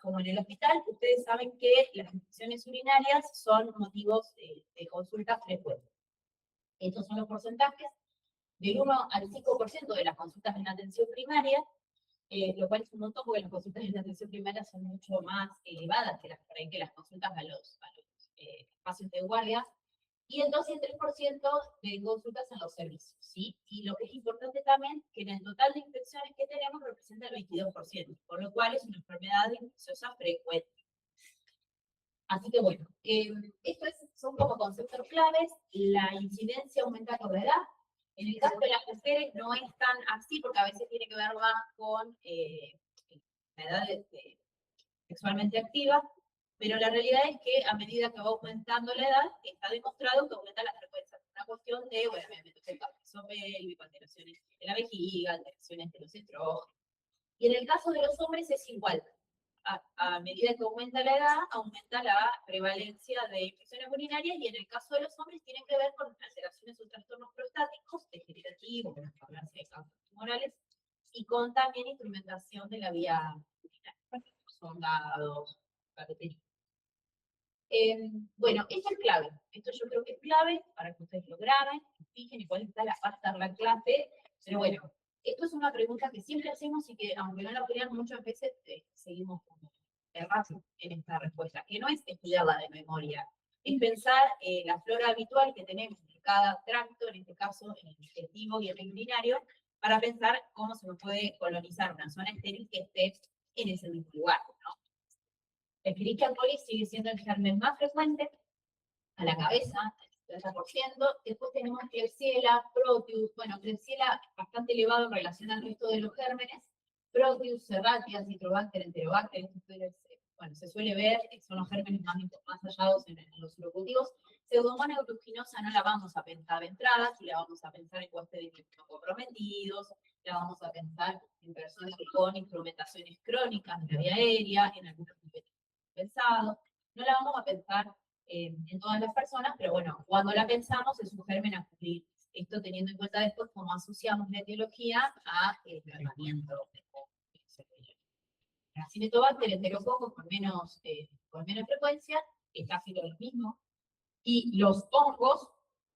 como en el hospital, ustedes saben que las infecciones urinarias son motivos de consulta frecuentes. Estos son los porcentajes. Del 1 al 5% de las consultas en atención primaria, lo cual es un montón porque las consultas en atención primaria son mucho más elevadas que las consultas a los espacios de guardia, y el 2 y el 3% de consultas en los servicios, ¿sí? Y lo que es importante también, que en el total de infecciones que tenemos representa el 22%, por lo cual es una enfermedad infecciosa frecuente. Así que bueno, estos son como conceptos claves. La incidencia aumenta con la edad. En el caso de las mujeres no es tan así, porque a veces tiene que ver más con la edad sexualmente activa, pero la realidad es que a medida que va aumentando la edad, está demostrado que aumenta la frecuencia. Es una cuestión de, bueno, el cabezo pélvico, alteraciones de la vejiga, alteraciones de los estrógenos. Y en el caso de los hombres es igual. A medida que aumenta la edad, aumenta la prevalencia de infecciones urinarias, y en el caso de los hombres tienen que ver con alteraciones o trastornos prostáticos, degenerativos, con hablarse de causas tumorales, y con también instrumentación de la vía urinaria, sondados, cateterismo. Bueno, esto es clave. Esto yo creo que es clave para que ustedes lo graben, fijen y cuál está la pasta de la clase. Pero bueno, esto es una pregunta que siempre hacemos y que, aunque no la crean, muchas veces seguimos como errando en esta respuesta, que no es estudiarla de memoria, es pensar la flora habitual que tenemos en cada tracto, en este caso en el digestivo y el urinario, para pensar cómo se nos puede colonizar una zona estéril que esté en ese mismo lugar, ¿no? Escherichia coli sigue siendo el germen más frecuente, a la cabeza, el 30%. Después tenemos Klebsiella, Proteus. Bueno, Klebsiella bastante elevado en relación al resto de los gérmenes. Proteus, Serratia, Citrobacter, Enterobacter. Bueno, se suele ver, son los gérmenes más hallados en los urocultivos. Pseudomonas aeruginosa no la vamos a pensar de entrada, si la vamos a pensar en huéspedes no comprometidos, la vamos a pensar en personas con instrumentaciones crónicas de la vía aérea, en algunos pensados. No la vamos a pensar en todas las personas, pero bueno, cuando la pensamos es un germen a cubrir. Esto teniendo en cuenta después cómo asociamos la etiología a tratamiento. Acinetobacter, enterococos con menos frecuencia, es casi lo mismo. Y los hongos,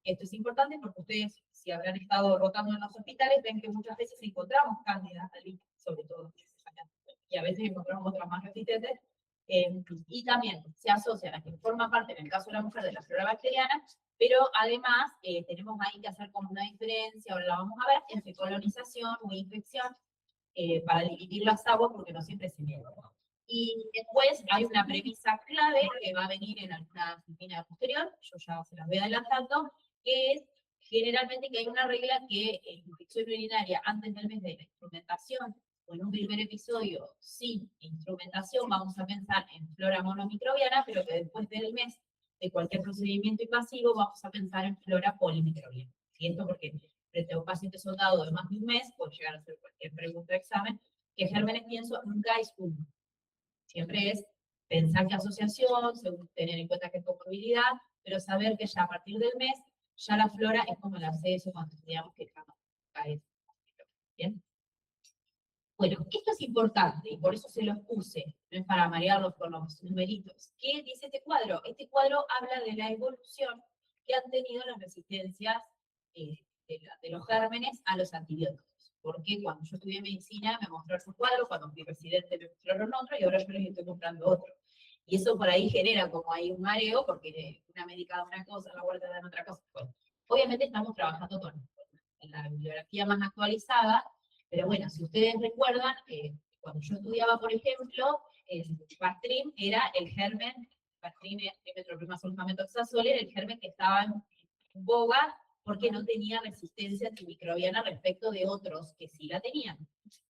esto es importante porque ustedes, si habrán estado rotando en los hospitales, ven que muchas veces encontramos cándidas allí, sobre todo, y a veces encontramos otras más resistentes. Y también se asocian a que forma parte, en el caso de la mujer, de la flora bacteriana, pero además tenemos ahí que hacer como una diferencia, ahora la vamos a ver, entre colonización o infección, para dividir las aguas, porque no siempre se niega. Y después hay una premisa clave que va a venir en alguna disciplina posterior, yo ya se las voy adelantando, que es generalmente que hay una regla que en infección urinaria antes del mes de la instrumentación, o en un primer episodio sin instrumentación, vamos a pensar en flora monomicrobiana, pero que después del mes de cualquier procedimiento invasivo vamos a pensar en flora polimicrobiana. ¿Cierto? Porque frente a un paciente soldado de más de un mes, puede llegar a hacer cualquier pregunta de examen, ¿qué gérmenes pienso? Nunca es uno. Siempre es pensar qué asociación, tener en cuenta qué comorbilidad, pero saber que ya a partir del mes, ya la flora es como el absceso cuando estudiamos que cae. ¿Bien? Bueno, esto es importante y por eso se los puse, no es para marearlos con los numeritos. ¿Qué dice este cuadro? Este cuadro habla de la evolución que han tenido las resistencias de los gérmenes a los antibióticos. Porque cuando yo estudié medicina me mostraron un cuadro, cuando fui residente me mostraron otro y ahora yo les estoy mostrando otro. Y eso por ahí genera como ahí un mareo, porque una médica da una cosa, la vuelta da otra cosa. Bueno, obviamente estamos trabajando con la bibliografía más actualizada, pero bueno, si ustedes recuerdan, cuando yo estudiaba, por ejemplo, Bactrim era el germen, Bactrim, trimetoplasma era el germen que estaba en boga porque no tenía resistencia antimicrobiana respecto de otros que sí la tenían.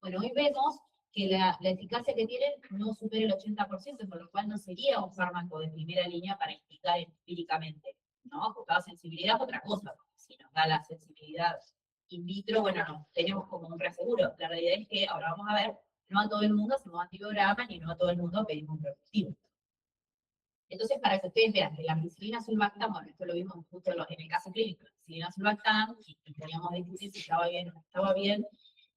Bueno, hoy vemos que la eficacia que tienen no supera el 80%, por lo cual no sería un fármaco de primera línea para indicar empíricamente, ¿no? Porque la sensibilidad es otra cosa, si nos da la sensibilidad in vitro, bueno, no, tenemos como un reaseguro. La realidad es que, ahora vamos a ver, no a todo el mundo hacemos antibiograma, ni no a todo el mundo pedimos un productivo. Entonces, para que ustedes vean que la ampicilina sulbactam, bueno, esto lo vimos justo en el caso clínico, la ampicilina sulbactam, y teníamos que discutir si estaba bien o no estaba bien,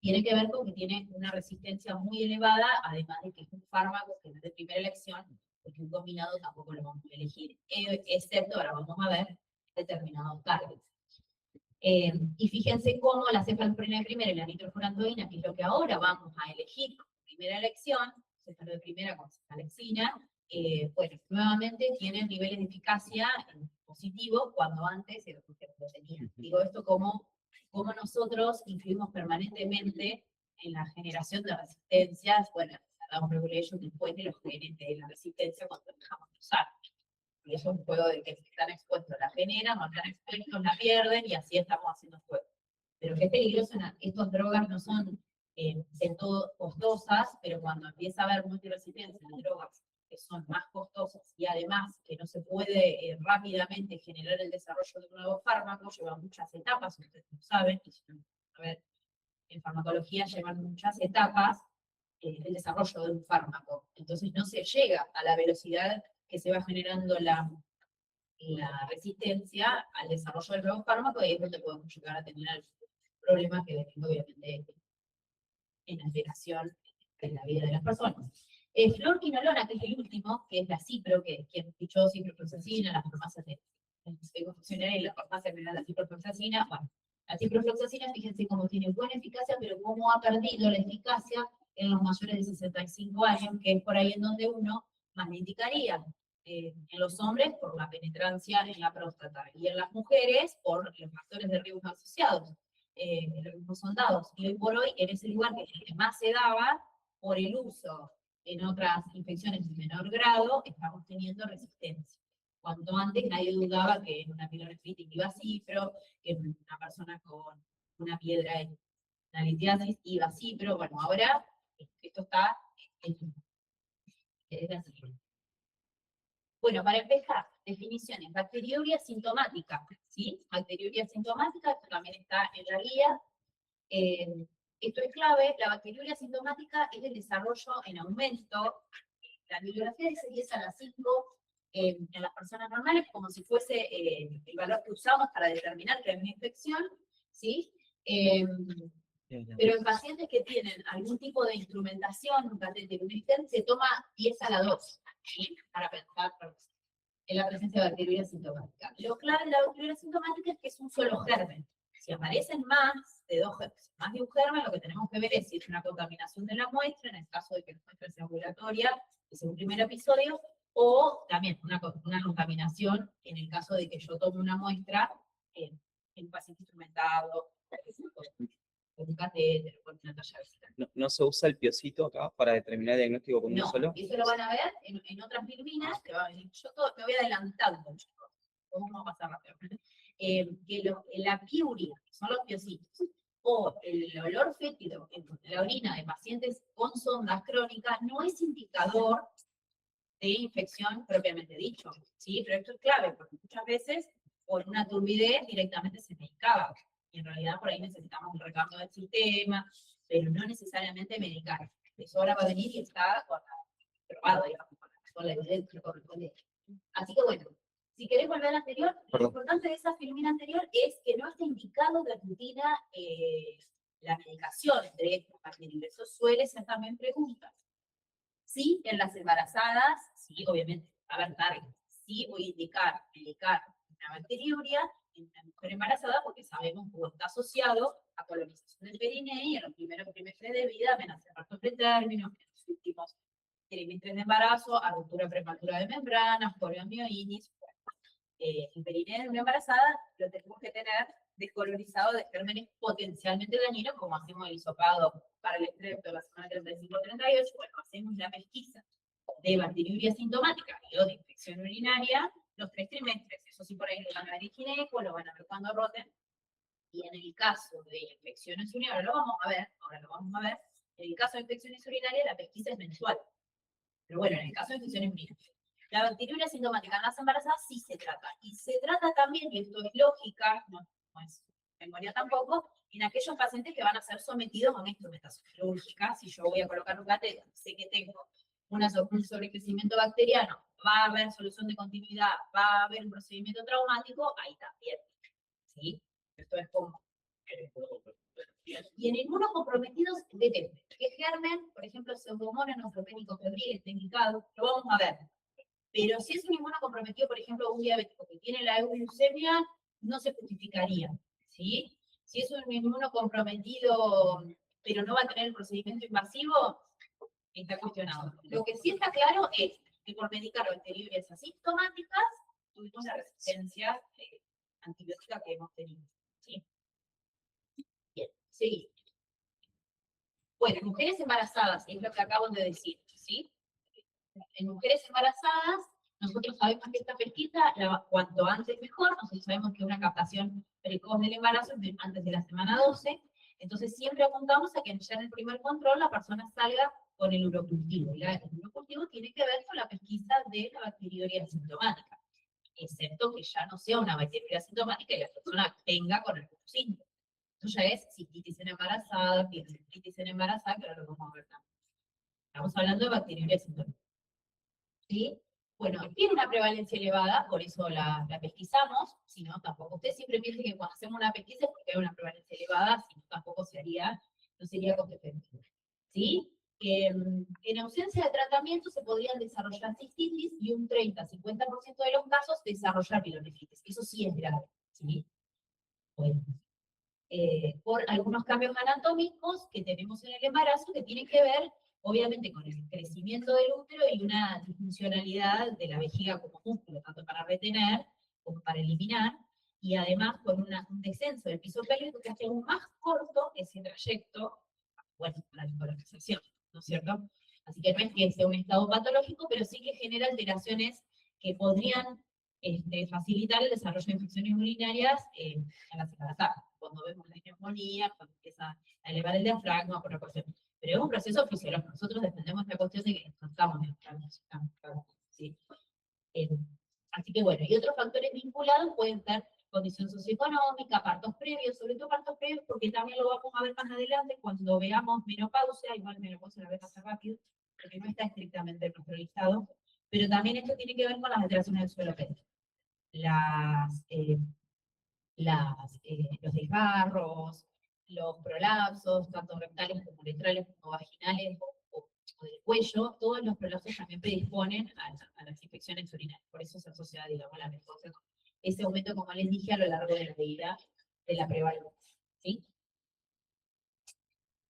tiene que ver con que tiene una resistencia muy elevada, además de que es un fármaco que no es de primera elección, porque un combinado tampoco lo vamos a elegir, excepto, ahora vamos a ver, determinados targets. Y fíjense cómo la cefalopurina de primera y la nitrofurantoína, que es lo que ahora vamos a elegir como primera elección, cefalo de primera con cefalexina, bueno, nuevamente tienen niveles de eficacia positivos cuando antes era porque lo tenían. Digo esto como nosotros influimos permanentemente en la generación de resistencias, bueno, la down regulation después de los genes de la resistencia cuando dejamos de usar. Y eso es un juego de que si están expuestos la generan, no están expuestos la pierden, y así estamos haciendo juegos. Pero qué peligroso, estas drogas no son del todo costosas, pero cuando empieza a haber multiresistencia en drogas que son más costosas y además que no se puede rápidamente generar el desarrollo de un nuevo fármaco, lleva muchas etapas, ustedes lo saben, a ver, en farmacología llevan muchas etapas el desarrollo de un fármaco. Entonces no se llega a la velocidad que se va generando la resistencia al desarrollo del nuevo fármaco, y es donde podemos llegar a tener problemas que dependen obviamente en alteración en la vida de las personas. Fluorquinolona, que es el último, que es la cipro, que quien escuchó ciprofloxacina, las farmacias de confeccionaria y las farmacias me dan la ciprofloxacina. Bueno, la ciprofloxacina, fíjense cómo tiene buena eficacia, pero cómo ha perdido la eficacia en los mayores de 65 años, que es por ahí en donde uno más le indicaría. En los hombres por la penetrancia en la próstata, y en las mujeres por los factores de riesgo asociados, los mismos soldados. Y hoy por hoy, en ese lugar que es el que más se daba, por el uso en otras infecciones de menor grado, estamos teniendo resistencia. Cuanto antes nadie dudaba que en una pielonefritis iba cipro, que en una persona con una piedra en la litiasis iba cipro. Bueno, ahora esto está en así. Bueno, para empezar, definiciones. Bacteriuria sintomática, ¿sí? Bacteriuria sintomática, esto también está en la guía. Esto es clave. La bacteriuria sintomática es el desarrollo en aumento. La bibliografía dice 10 a la 5 en las personas normales, como si fuese el valor que usamos para determinar que hay una infección, ¿sí? Pero en pacientes que tienen algún tipo de instrumentación, un catéter, un stent, se toma 10 a la 2, ¿sí? Para pensar en la presencia de bacteriuria sintomática. Lo clave de la bacteriuria sintomática es que es un solo germen. Si aparecen más de un germen, lo que tenemos que ver es si es una contaminación de la muestra, en el caso de que la muestra sea ambulatoria, que es un primer episodio, o también una contaminación en el caso de que yo tome una muestra en un paciente instrumentado, con un catéter, con una talla vesical. ¿No se usa el piocito acá para determinar el diagnóstico con uno solo? Eso lo van a ver en otras bilirrubinas, que va a venir. Yo me voy adelantando, chicos. Vamos a pasar rápido. Que la piuria, que son los piocitos, o el olor fétido en la orina de pacientes con sondas crónicas, no es indicador de infección propiamente dicho, ¿sí? Pero esto es clave, porque muchas veces por una turbidez directamente se medicaba, y en realidad por ahí necesitamos un recambio del sistema, pero no necesariamente medicar. Eso ahora va a venir y está probado, digamos, con la evidencia correspondiente. Así que bueno, si querés volver al anterior, lo importante de esa filmina anterior es que no está indicado de rutina la medicación de estos bacterias. Eso suele ser también preguntas. Sí, en las embarazadas, sí, obviamente, a ver, sí voy a indicar medicar una bacteriuria en una mujer embarazada porque sabemos que está asociado a colonización del perineo y en los primeros trimestres de vida, amenaza de parto pretérmino, en los últimos trimestres de embarazo, a ruptura prematura de membranas, poliomielitis. El perineo de una embarazada lo tenemos que tener descolonizado de gérmenes potencialmente dañinos, como hacemos el hisopado para el estrepto de la semana 35-38. Bueno, hacemos la pesquisa de bacteriuria sintomática y o de infección urinaria los 3 trimestres. Eso sí, por ahí lo van a ver en gineco, lo van a ver cuando roten. Y en el caso de infecciones urinarias, ahora lo vamos a ver, en el caso de infecciones urinarias la pesquisa es mensual. Pero bueno, en el caso de infecciones urinarias, la bacteriuria sintomática en las embarazadas sí se trata. Y se trata también, y esto es lógica, no es memoria tampoco, en aquellos pacientes que van a ser sometidos a una instrumentación quirúrgica. Si yo voy a colocar un catéter, sé que tengo un sobrecrecimiento bacteriano, va a haber solución de continuidad, va a haber un procedimiento traumático, ahí también. ¿Sí? Esto es como Y en inmunocomprometidos depende. ¿Qué germen? Por ejemplo, pseudomonas neutropénico febril, está indicado, lo vamos a ver. Pero si es un inmunocomprometido, por ejemplo, un diabético que tiene la euglucemia, no se justificaría, ¿sí? Si es un inmunocomprometido, pero no va a tener el procedimiento invasivo, está cuestionado. Lo que sí está claro es que por medicar bacteriurias asintomáticas tuvimos la resistencia antibiótica que hemos tenido. ¿Sí? Bien, seguimos. Bueno, mujeres embarazadas, es lo que acabo de decir, ¿sí? En mujeres embarazadas, nosotros sabemos que esta pesquisa, cuanto antes mejor, nosotros sabemos que una captación precoz del embarazo es antes de la semana 12, entonces siempre apuntamos a que ya en el primer control la persona salga con el urocultivo. Y el urocultivo tiene que ver con la pesquisa de la bacteriuria asintomática, excepto que ya no sea una bacteriuria asintomática y la persona tenga con algún síntoma. Esto ya es cistitis en embarazada, pielonefritis en embarazada, que ahora lo vamos a ver también. Estamos hablando de bacteriuria asintomática. ¿Sí? Bueno, tiene una prevalencia elevada, por eso la pesquisamos, si no, tampoco. Usted siempre piensa que cuando hacemos una pesquisa es porque hay una prevalencia elevada, si no, tampoco no sería coste efectivo. ¿Sí? En ausencia de tratamiento se podrían desarrollar cistitis y un 30-50% de los casos desarrollar pielonefritis. Eso sí es grave. ¿Sí? Bueno. Por algunos cambios anatómicos que tenemos en el embarazo que tienen que ver, obviamente, con el crecimiento del útero y una disfuncionalidad de la vejiga como músculo, tanto para retener como para eliminar, y además con un descenso del piso pélvico que hace aún más corto ese trayecto, bueno, para la colonización, ¿no es cierto? Así que no es que sea un estado patológico, pero sí que genera alteraciones que podrían facilitar el desarrollo de infecciones urinarias en las embarazadas. Cuando vemos la neumonía, cuando empieza a elevar el diafragma, por la cuestión. Pero es un proceso fisiológico. Nosotros dependemos de la cuestión de que no estamos en ¿sí? Así que bueno, y otros factores vinculados pueden ser condición socioeconómica, partos previos, sobre todo partos previos, porque también lo vamos a ver más adelante cuando veamos menopausia, igual menopausia la vez más rápido, porque no está estrictamente en nuestro listado, pero también esto tiene que ver con las alteraciones del suelo pélvico. Los desgarros, los prolapsos, tanto rectales como uretrales como vaginales o del cuello, todos los prolapsos también predisponen a las infecciones urinarias. Por eso se asocia, digamos, la menopausia con ese aumento, como les dije, a lo largo de la vida de la prevalencia. ¿Sí?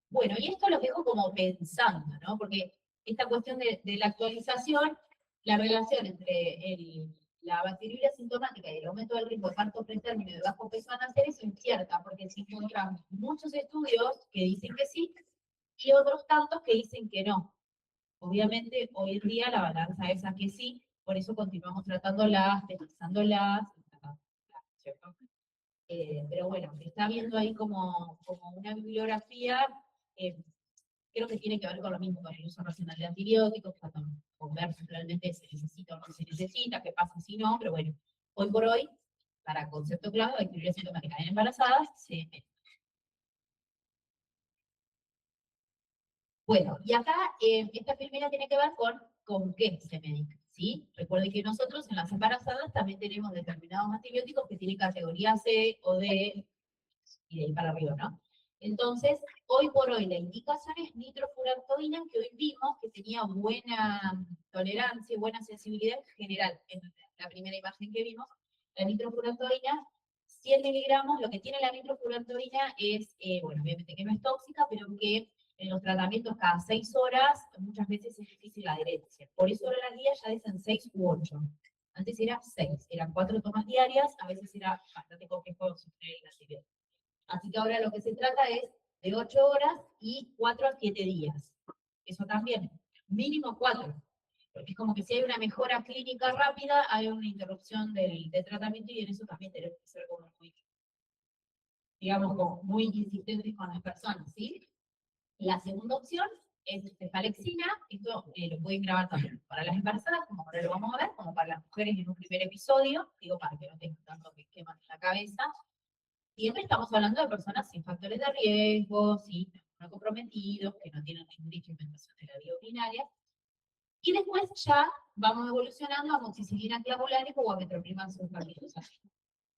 Bueno, y esto lo dejo como pensando, ¿no? Porque esta cuestión de la actualización, la relación entre la bacteriuria asintomática y el aumento del ritmo de parto pretérmino y de bajo peso al nacer es incierta, porque se encuentran muchos estudios que dicen que sí, y otros tantos que dicen que no. Obviamente, hoy en día la balanza es a que sí, por eso continuamos tratándolas, pesquisándolas, ¿cierto? Pero bueno, se está viendo ahí como una bibliografía, creo que tiene que ver con lo mismo, con el uso racional de antibióticos, con ver si realmente se necesita o no se necesita, qué pasa si no, pero bueno, hoy por hoy, para concepto clave, bacteriuria asintomática en embarazadas, se Bueno, y acá esta primera tiene que ver con qué se medica, ¿sí? Recuerden que nosotros en las embarazadas también tenemos determinados antibióticos que tienen categoría C o D, y de ahí para arriba, ¿no? Entonces, hoy por hoy la indicación es nitrofurantoína, que hoy vimos que tenía buena tolerancia y buena sensibilidad en general, en la primera imagen que vimos, la nitrofurantoína, 100 miligramos, lo que tiene la nitrofurantoína es, bueno, obviamente que no es tóxica, pero que en los tratamientos cada 6 horas, muchas veces es difícil la adherencia. Por eso ahora las guías ya dicen 6 u 8. Antes era 6, eran 4 tomas diarias, a veces era bastante complejo sostener el antibiótico. Así que ahora lo que se trata es de 8 horas y 4 a 7 días. Eso también, mínimo 4. Porque es como que si hay una mejora clínica rápida, hay una interrupción del tratamiento y en eso también tenemos que ser como muy, digamos, como muy insistentes con las personas, ¿sí? La segunda opción es cefalexina, esto lo pueden grabar también para las embarazadas, como ahora lo vamos a ver, como para las mujeres en un primer episodio, digo, para que no tengan tanto que queman la cabeza. Siempre estamos hablando de personas sin factores de riesgo, sin no comprometidos, que no tienen ninguna instrumentación de la vía urinaria. Y después ya vamos evolucionando a amoxicilina clavulares o a metroprimazol,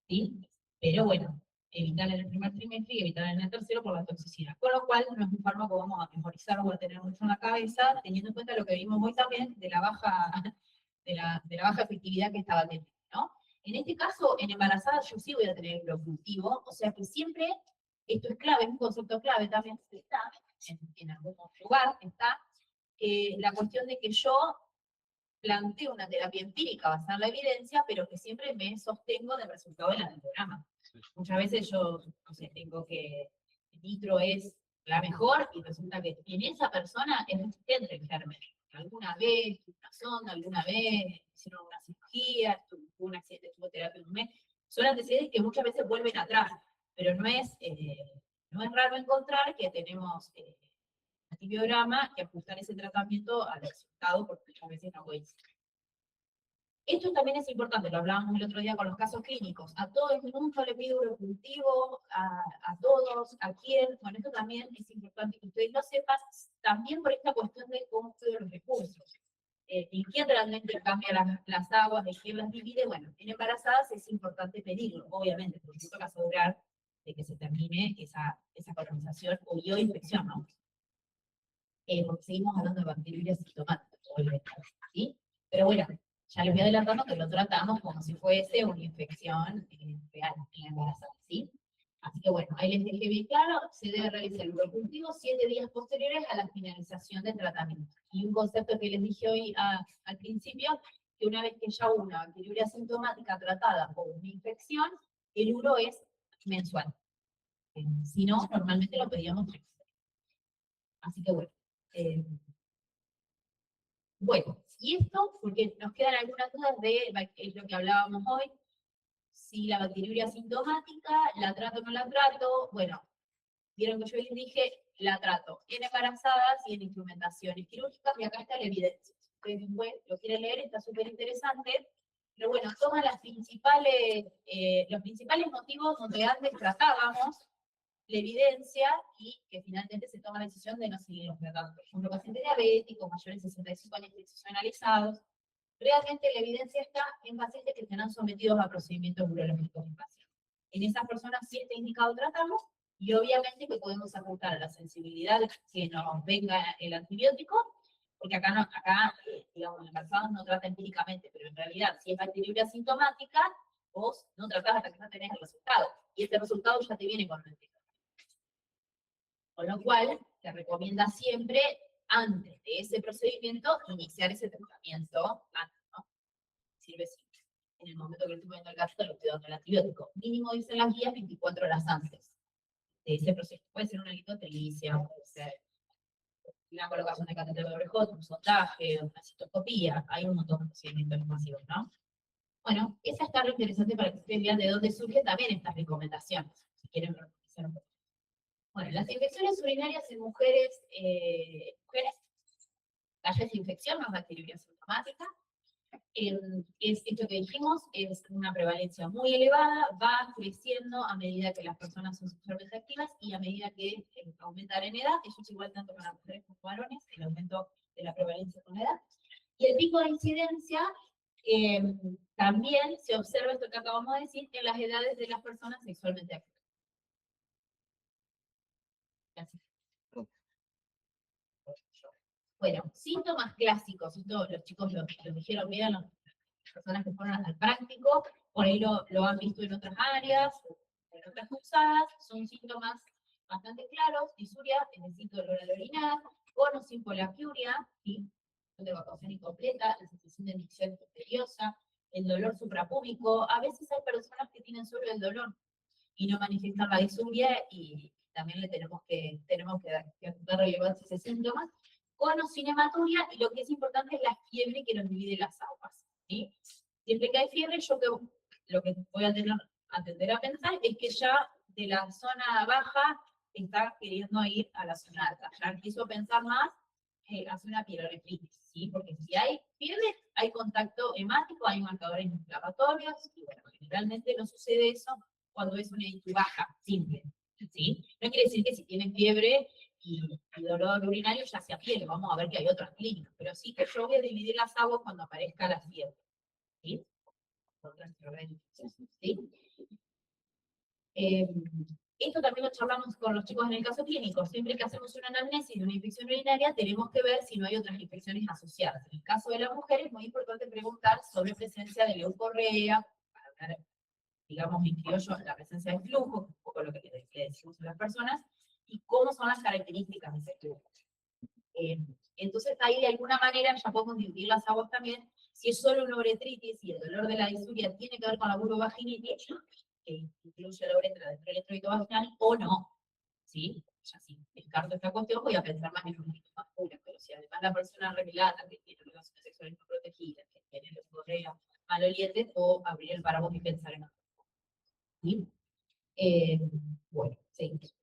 ¿sí? Pero bueno, evitar en el primer trimestre y evitar en el tercero por la toxicidad. Con lo cual, no es un fármaco que vamos a memorizar o a tener mucho en la cabeza, teniendo en cuenta lo que vimos hoy también de la baja, de la baja efectividad que estaba teniendo, ¿no? En este caso, en embarazadas yo sí voy a tener el cultivo, o sea que siempre, esto es clave, es un concepto clave también, está en algún lugar, está la cuestión de que yo planteo una terapia empírica basada en la evidencia, pero que siempre me sostengo del resultado del antiprograma. Muchas veces yo, no sé, tengo que nitro es la mejor y resulta que en esa persona es resistente el germen. Alguna vez, una sonda, alguna vez hicieron una cirugía, tuvo un accidente, tuvo terapia en un mes. Son antecedentes que muchas veces vuelven atrás, pero no es raro encontrar que tenemos antibiograma y ajustar ese tratamiento al resultado, porque muchas veces no coincide. Esto también es importante, lo hablábamos el otro día con los casos clínicos. A todos, nunca le pido un cultivo, a todos, a quién. Bueno, esto también es importante que ustedes lo sepan, también por esta cuestión de cómo cuido los recursos. Y quién realmente cambia las aguas, de quién las divide. Bueno, en embarazadas es importante pedirlo, obviamente, porque esto va a asegurar de que se termine esa colonización o bioinfección, ¿no? Porque seguimos hablando de bacterias sintomáticas, ¿sí? Pero bueno, ya les voy adelantando que lo tratamos como si fuese una infección real en la embarazada, ¿sí? Así que bueno, ahí les dejé bien claro, se debe realizar el cultivo 7 días posteriores a la finalización del tratamiento. Y un concepto que les dije hoy al principio, que una vez que ya hubo una bacteriuria asintomática tratada por una infección, el uro es mensual. Si no, normalmente lo pedíamos trimestral. Así que bueno. Bueno, y esto, porque nos quedan algunas dudas de lo que hablábamos hoy, si la bacteriuria asintomática, la trato o no la trato, bueno, vieron que yo les dije, la trato en embarazadas y en instrumentaciones quirúrgicas, y acá está la evidencia. Si ustedes después lo quieren leer, está súper interesante, pero bueno, toman los principales motivos donde antes tratábamos la evidencia y que finalmente se toma la decisión de no seguir los tratando. Por ejemplo, pacientes diabéticos, mayores de 65 años institucionalizados. Realmente la evidencia está en pacientes que serán sometidos a procedimientos urológicos invasivos. En esas personas sí está indicado tratarlos y obviamente que podemos ajustar a la sensibilidad que nos venga el antibiótico, porque digamos, en embarazados no trata empíricamente, pero en realidad si es bacteriuria asintomática, vos no tratás hasta que no tenés el resultado. Y este resultado ya te viene con el antibiótico. Con lo cual, se recomienda siempre, antes de ese procedimiento, iniciar ese tratamiento antes, ¿no? Sirve siempre. En el momento que le estoy poniendo el gasto, le estoy dando el antibiótico. Mínimo, dicen las guías, 24 horas antes de ese procedimiento. Puede ser una litotricia, puede ser una colocación de catéter de Orejoz, un sondaje, una citoscopía. Hay un montón de procedimientos masivos, ¿no? Bueno, esa está re interesante para que ustedes vean de dónde surgen también estas recomendaciones, si quieren profundizar un poco. Bueno, las infecciones urinarias en mujeres, tallas de infección, no es bacteriuria sintomática, es esto que dijimos, es una prevalencia muy elevada, va creciendo a medida que las personas son sexualmente activas y a medida que aumentan en edad, eso es igual tanto para mujeres como varones, el aumento de la prevalencia con la edad. Y el pico de incidencia también se observa, esto que acabamos de decir, en las edades de las personas sexualmente activas. Gracias. Bueno, síntomas clásicos, esto los chicos lo dijeron bien, las personas que fueron al práctico, por ahí lo han visto en otras áreas, en otras cursadas, son síntomas bastante claros: disuria, necesito dolor al orinar, con o sin poliaquiuria, ¿sí? De evacuación incompleta, la sensación de micción misteriosa, el dolor suprapúbico. A veces hay personas que tienen solo el dolor y no manifiestan la disuria, y también le tenemos que dar relevancia a ese síntoma. Con o sin hematuria, y lo que es importante es la fiebre que nos divide las aguas, ¿sí? Siempre que hay fiebre, lo que voy a tender a pensar es que ya de la zona baja está queriendo ir a la zona alta. Ya empiezo a pensar más hacer una pielonefritis, ¿sí? Porque si hay fiebre, hay contacto hemático, hay marcadores inflamatorios, y bueno, generalmente no sucede eso cuando es una IQ baja, simple, ¿sí? No quiere decir que si tienen fiebre y dolor urinario ya sea fiebre, vamos a ver que hay otras clínicas, pero sí que yo voy a dividir las aguas cuando aparezca la fiebre, ¿sí? ¿Sí? Esto también lo charlamos con los chicos en el caso clínico. Siempre que hacemos una anamnesis de una infección urinaria, tenemos que ver si no hay otras infecciones asociadas. En el caso de la mujer es muy importante preguntar sobre presencia de leucorrea, para hablar, digamos, en criollo, la presencia de flujo, un poco lo que le decimos a las personas, y cómo son las características de ese flujo. Entonces ahí de alguna manera ya podemos dividir las aguas también. Si es solo una uretritis y el dolor de la disuria tiene que ver con la vulvovaginitis, que incluye la uretra dentro del electrolito vaginal, o no. ¿Sí? Ya sí, descarto esta cuestión, voy a pensar más en un poquito más pura, pero si además la persona revelada, que tiene relaciones sexuales no protegidas, que tiene los correas malolientes, o abrir el paraguas y pensar en otro. ¿Sí? Bueno, seguimos.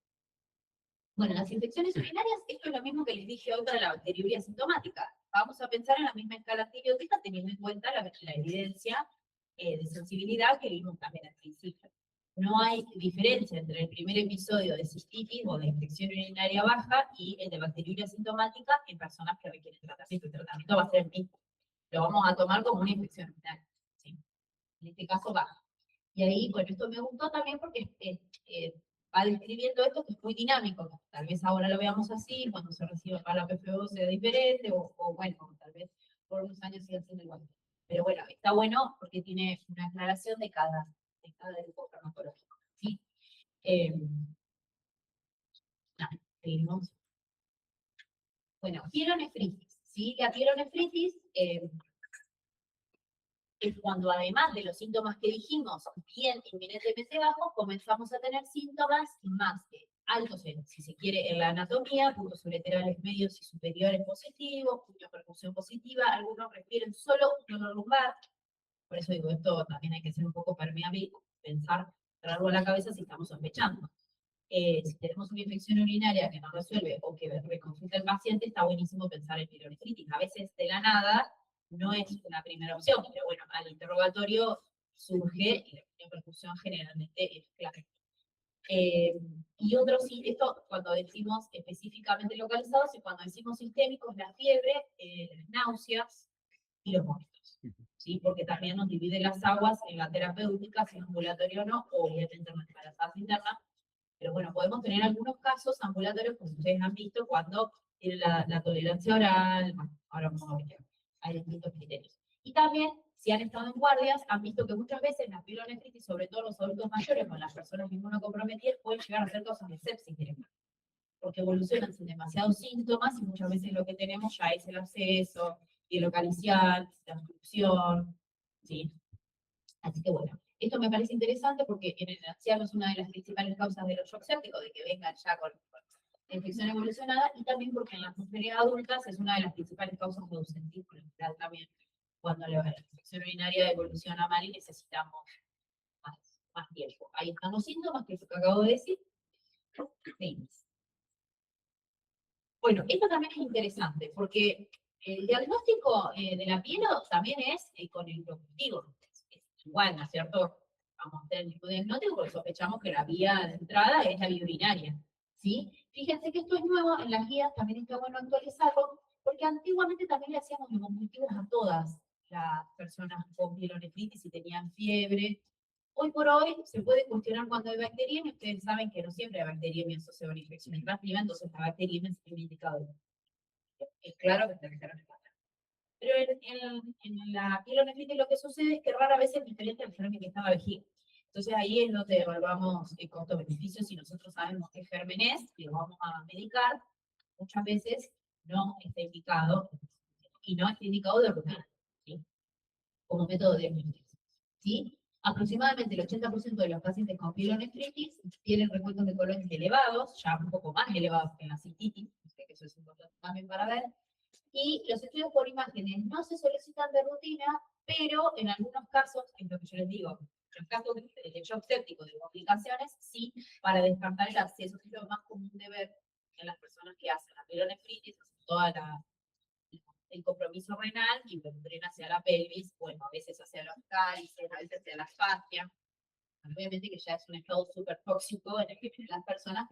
Bueno, las infecciones urinarias, esto es lo mismo que les dije hoy para la bacteriuria sintomática. Vamos a pensar en la misma escala antibiótica teniendo en cuenta la evidencia de sensibilidad que vimos también al principio. No hay diferencia entre el primer episodio de cistitis o de infección urinaria baja y el de bacteriuria sintomática en personas que requieren tratamiento. El tratamiento va a ser el mismo. Lo vamos a tomar como una infección urinaria. ¿Sí? En este caso baja. Y ahí, bueno, esto me gustó también porque va describiendo esto que es muy dinámico. Tal vez ahora lo veamos así, cuando se reciba para la PFO sea diferente, o bueno, tal vez por unos años siga siendo igual. Pero bueno, está bueno porque tiene una aclaración de cada grupo farmacológico. ¿Sí? Seguimos. Bueno, pielonefritis. ¿Sí? La pielonefritis es cuando además de los síntomas que dijimos, bien inminentemente bajos, comenzamos a tener síntomas más altos, si se quiere, en la anatomía, puntos ureterales medios y superiores positivos, puntos de percusión positiva, algunos refieren solo un dolor lumbar, por eso digo, esto también hay que ser un poco permeable, pensar, traerlo a la cabeza si estamos sospechando. Si tenemos una infección urinaria que no resuelve o que reconsulta el paciente, está buenísimo pensar en pielonefritis. A veces de la nada no es una primera opción, pero bueno, al interrogatorio surge y la repercusión generalmente es clave. Y otro sí, esto cuando decimos específicamente localizados y cuando decimos sistémicos, la fiebre, las náuseas y los vómitos. ¿Sí? Porque también nos divide las aguas en la terapéutica, si es ambulatorio o no, o obviamente en las embarazadas internas. Pero bueno, podemos tener algunos casos ambulatorios, como ustedes han visto, cuando tienen la tolerancia oral, bueno, ahora vamos a ver, hay distintos criterios. Y también, si han estado en guardias, han visto que muchas veces la pielonefritis, sobre todo los adultos mayores, con las personas inmunocomprometidas, pueden llegar a ser causas de sepsis directamente, porque evolucionan sin demasiados síntomas y muchas veces lo que tenemos ya es el absceso, hielo calicial, la obstrucción, ¿sí? Así que bueno, esto me parece interesante porque en el anciano es una de las principales causas de los shock sépticos, de que vengan ya con la infección evolucionada, y también porque en las mujeres adultas es una de las principales causas de ausentismo laboral también, cuando la infección urinaria evoluciona mal y necesitamos más tiempo. Ahí están los síntomas que acabo de decir. Sí. Bueno, esto también es interesante, porque el diagnóstico de la piel también es con el productivo. Es igual, ¿no es cierto? Vamos a hacer el mismo diagnóstico porque sospechamos que la vía de entrada es la vía urinaria. ¿Sí? Fíjense que esto es nuevo, en las guías también está bueno actualizarlo, porque antiguamente también le hacíamos los cultivos a todas las personas con pielonefritis y tenían fiebre. Hoy por hoy se puede cuestionar cuando hay bacteriemia. Ustedes saben que no siempre hay bacteriemia asociada a una infección invasiva, entonces la bacteriemia es un indicador. Es claro que está que estar. Pero en la pielonefritis lo que sucede es que rara vez es diferente al germen que está en la vejiga. Entonces ahí es donde evaluamos el costo-beneficio. Si nosotros sabemos qué germen es y lo vamos a medicar, muchas veces no está indicado, y no está indicado de rutina, ¿sí? Como método de diagnóstico. ¿Sí? Aproximadamente el 80% de los pacientes con pielonefritis tienen recuentos de colonias elevados, ya un poco más elevados que en la cistitis, que eso es importante también para ver, y los estudios por imágenes no se solicitan de rutina, pero en algunos casos, es lo que yo les digo, en casos de shock séptico, de complicaciones, sí, para descartar el absceso, que es lo más común de ver en las personas que hacen la pielonefritis, toda el compromiso renal y drena hacia la pelvis, bueno, a veces hacia los cálices, a veces hacia la fascia. Obviamente que ya es un estado súper tóxico en el que las personas.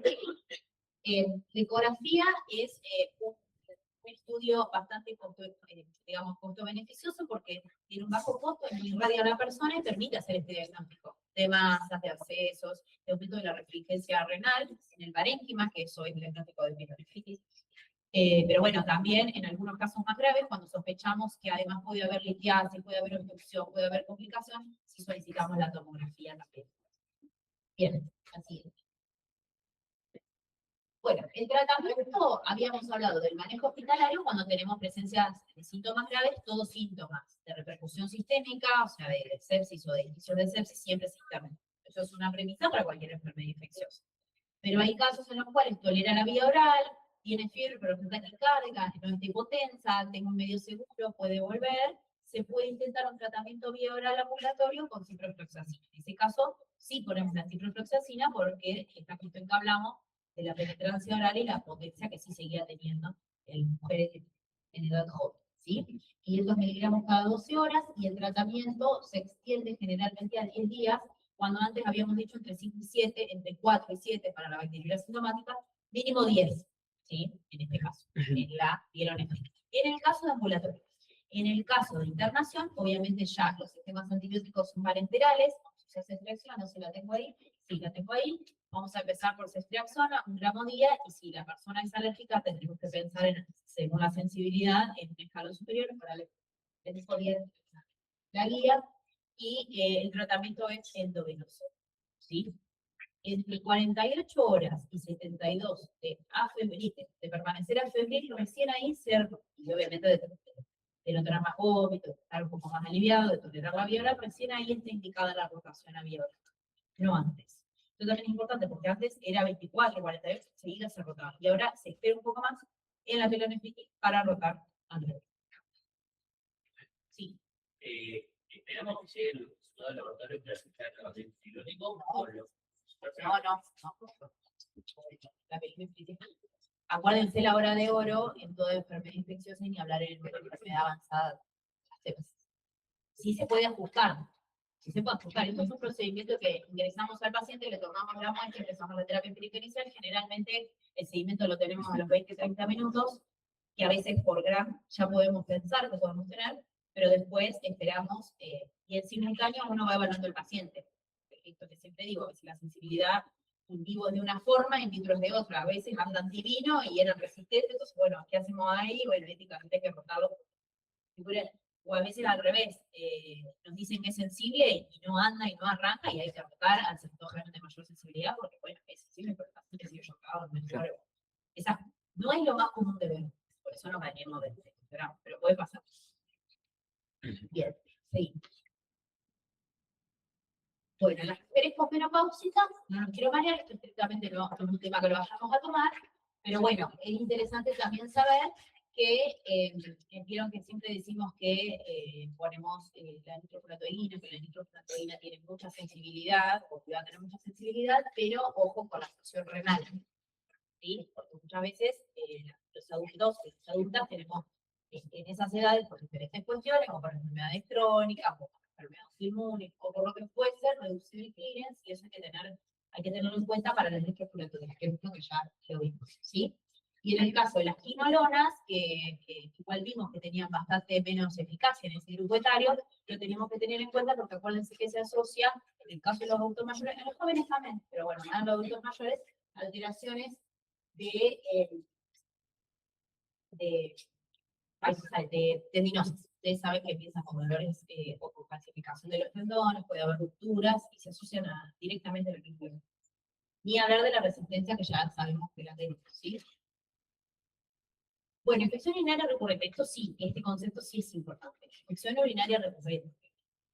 La ecografía es un estudio bastante digamos, costo-beneficioso porque tiene un bajo costo, irradia a la persona y permite hacer este diagnóstico. de masas, de abscesos, de aumento de la refringencia renal, en el parénquima, que eso es el diagnóstico de pielonefritis. Pero bueno, también en algunos casos más graves, cuando sospechamos que además puede haber litiasis, puede haber obstrucción, puede haber complicación, si solicitamos la tomografía también. Bien, así es. Bueno, el tratamiento, habíamos hablado del manejo hospitalario cuando tenemos presencia de síntomas graves, todos síntomas de repercusión sistémica, o sea, de sepsis o de inicio de sepsis, siempre sistémico. Eso es una premisa para cualquier enfermedad infecciosa. Pero hay casos en los cuales tolera la vía oral, tiene fiebre, pero no está taquicárdica, no está hipotensa, tengo un medio seguro, puede volver, se puede intentar un tratamiento vía oral ambulatorio con ciprofloxacina. En ese caso, sí ponemos la ciprofloxacina porque está justo en que hablamos de la penetrancia oral y la potencia que sí seguía teniendo en mujeres en edad joven, ¿sí? 500 miligramos cada 12 horas y el tratamiento se extiende generalmente a 10 días, cuando antes habíamos dicho entre 5 y 7, entre 4 y 7 para la bacteriuria sintomática, mínimo 10, ¿sí? En este caso, en la pielonefritis. En el caso de ambulatorio. En el caso de internación, obviamente ya los sistemas antibióticos son parenterales, se hace extracción, no se la tengo ahí, sí la tengo ahí, vamos a empezar por ceftriaxona, 1 gramo día, y si la persona es alérgica, tendremos que pensar en, según la sensibilidad, en un escalón superior, para les dejo bien la guía, y el tratamiento es endovenoso, ¿sí? Entre 48 horas y 72 de permanecer afebril, recién ahí ser, y obviamente de no tener más vómito, de estar un poco más aliviado, de tolerar la vía oral, recién ahí está indicada la rotación a vía oral, no antes. Esto también es importante porque antes era 24, 48, seguida se rotaba, y ahora se espera un poco más en la pielonefritis para rotar antes. Sí. Esperamos que llegue el resultado del laboratorio para aceptar el tratamiento pilónico o lo. No. La pielonefritis. Acuérdense la hora de oro en toda enfermedad infecciosa y ni hablar en enfermedad avanzada. Sí se puede ajustar. Sí se puede ajustar. Esto es un procedimiento que ingresamos al paciente, le tomamos la muestra, empezamos la terapia empírica inicial. Generalmente el seguimiento lo tenemos a los 20-30 minutos, que a veces por gram ya podemos pensar que podemos tener, pero después esperamos y en simultáneo uno va evaluando el paciente. Esto que siempre digo, si la sensibilidad in vivo es de una forma, in vitro es de otra. A veces andan divino y eran resistentes, entonces, bueno, ¿qué hacemos ahí? Bueno, éticamente hay que rotarlo. O a veces al revés, nos dicen que es sensible y no anda y no arranca y hay que rotar al sector de mayor sensibilidad porque, bueno, es sensible, pero el paciente sigue chocado, mejor. Esa no es lo más común de ver, por eso no venimos de gramos, pero puede pasar. Bien, sí. Bueno, las mujeres posmenopáusicas, no nos quiero marear, esto estrictamente no es un tema que lo vayamos a tomar, pero bueno, es interesante también saber que vieron que siempre decimos que ponemos la nitrofurantoína, que la nitrofurantoína tiene mucha sensibilidad, o que va a tener mucha sensibilidad, pero ojo con la función renal, ¿sí? Porque muchas veces los adultos y las adultas tenemos en esas edades, por diferentes cuestiones, como por enfermedades crónicas, o por enfermedades inmunes, o por lo que puede ser, reducir el clearance, y eso hay que tenerlo en cuenta para las nitrofurantoínas, que es lo que ya lo vimos, ¿sí? Y en el caso de las quinolonas, que igual vimos que tenían bastante menos eficacia en ese grupo etario, lo tenemos que tener en cuenta porque acuérdense que se asocia, en el caso de los adultos mayores, en los jóvenes también, pero bueno, más en los adultos mayores, alteraciones de tendinosis. Ustedes saben que empiezan con dolores o con calcificación de los tendones, puede haber rupturas y se asocian directamente a la infección. Ni hablar de la resistencia que ya sabemos que la tenemos, ¿sí? Bueno, infección urinaria recurrente, esto sí, este concepto sí es importante. Infección urinaria recurrente,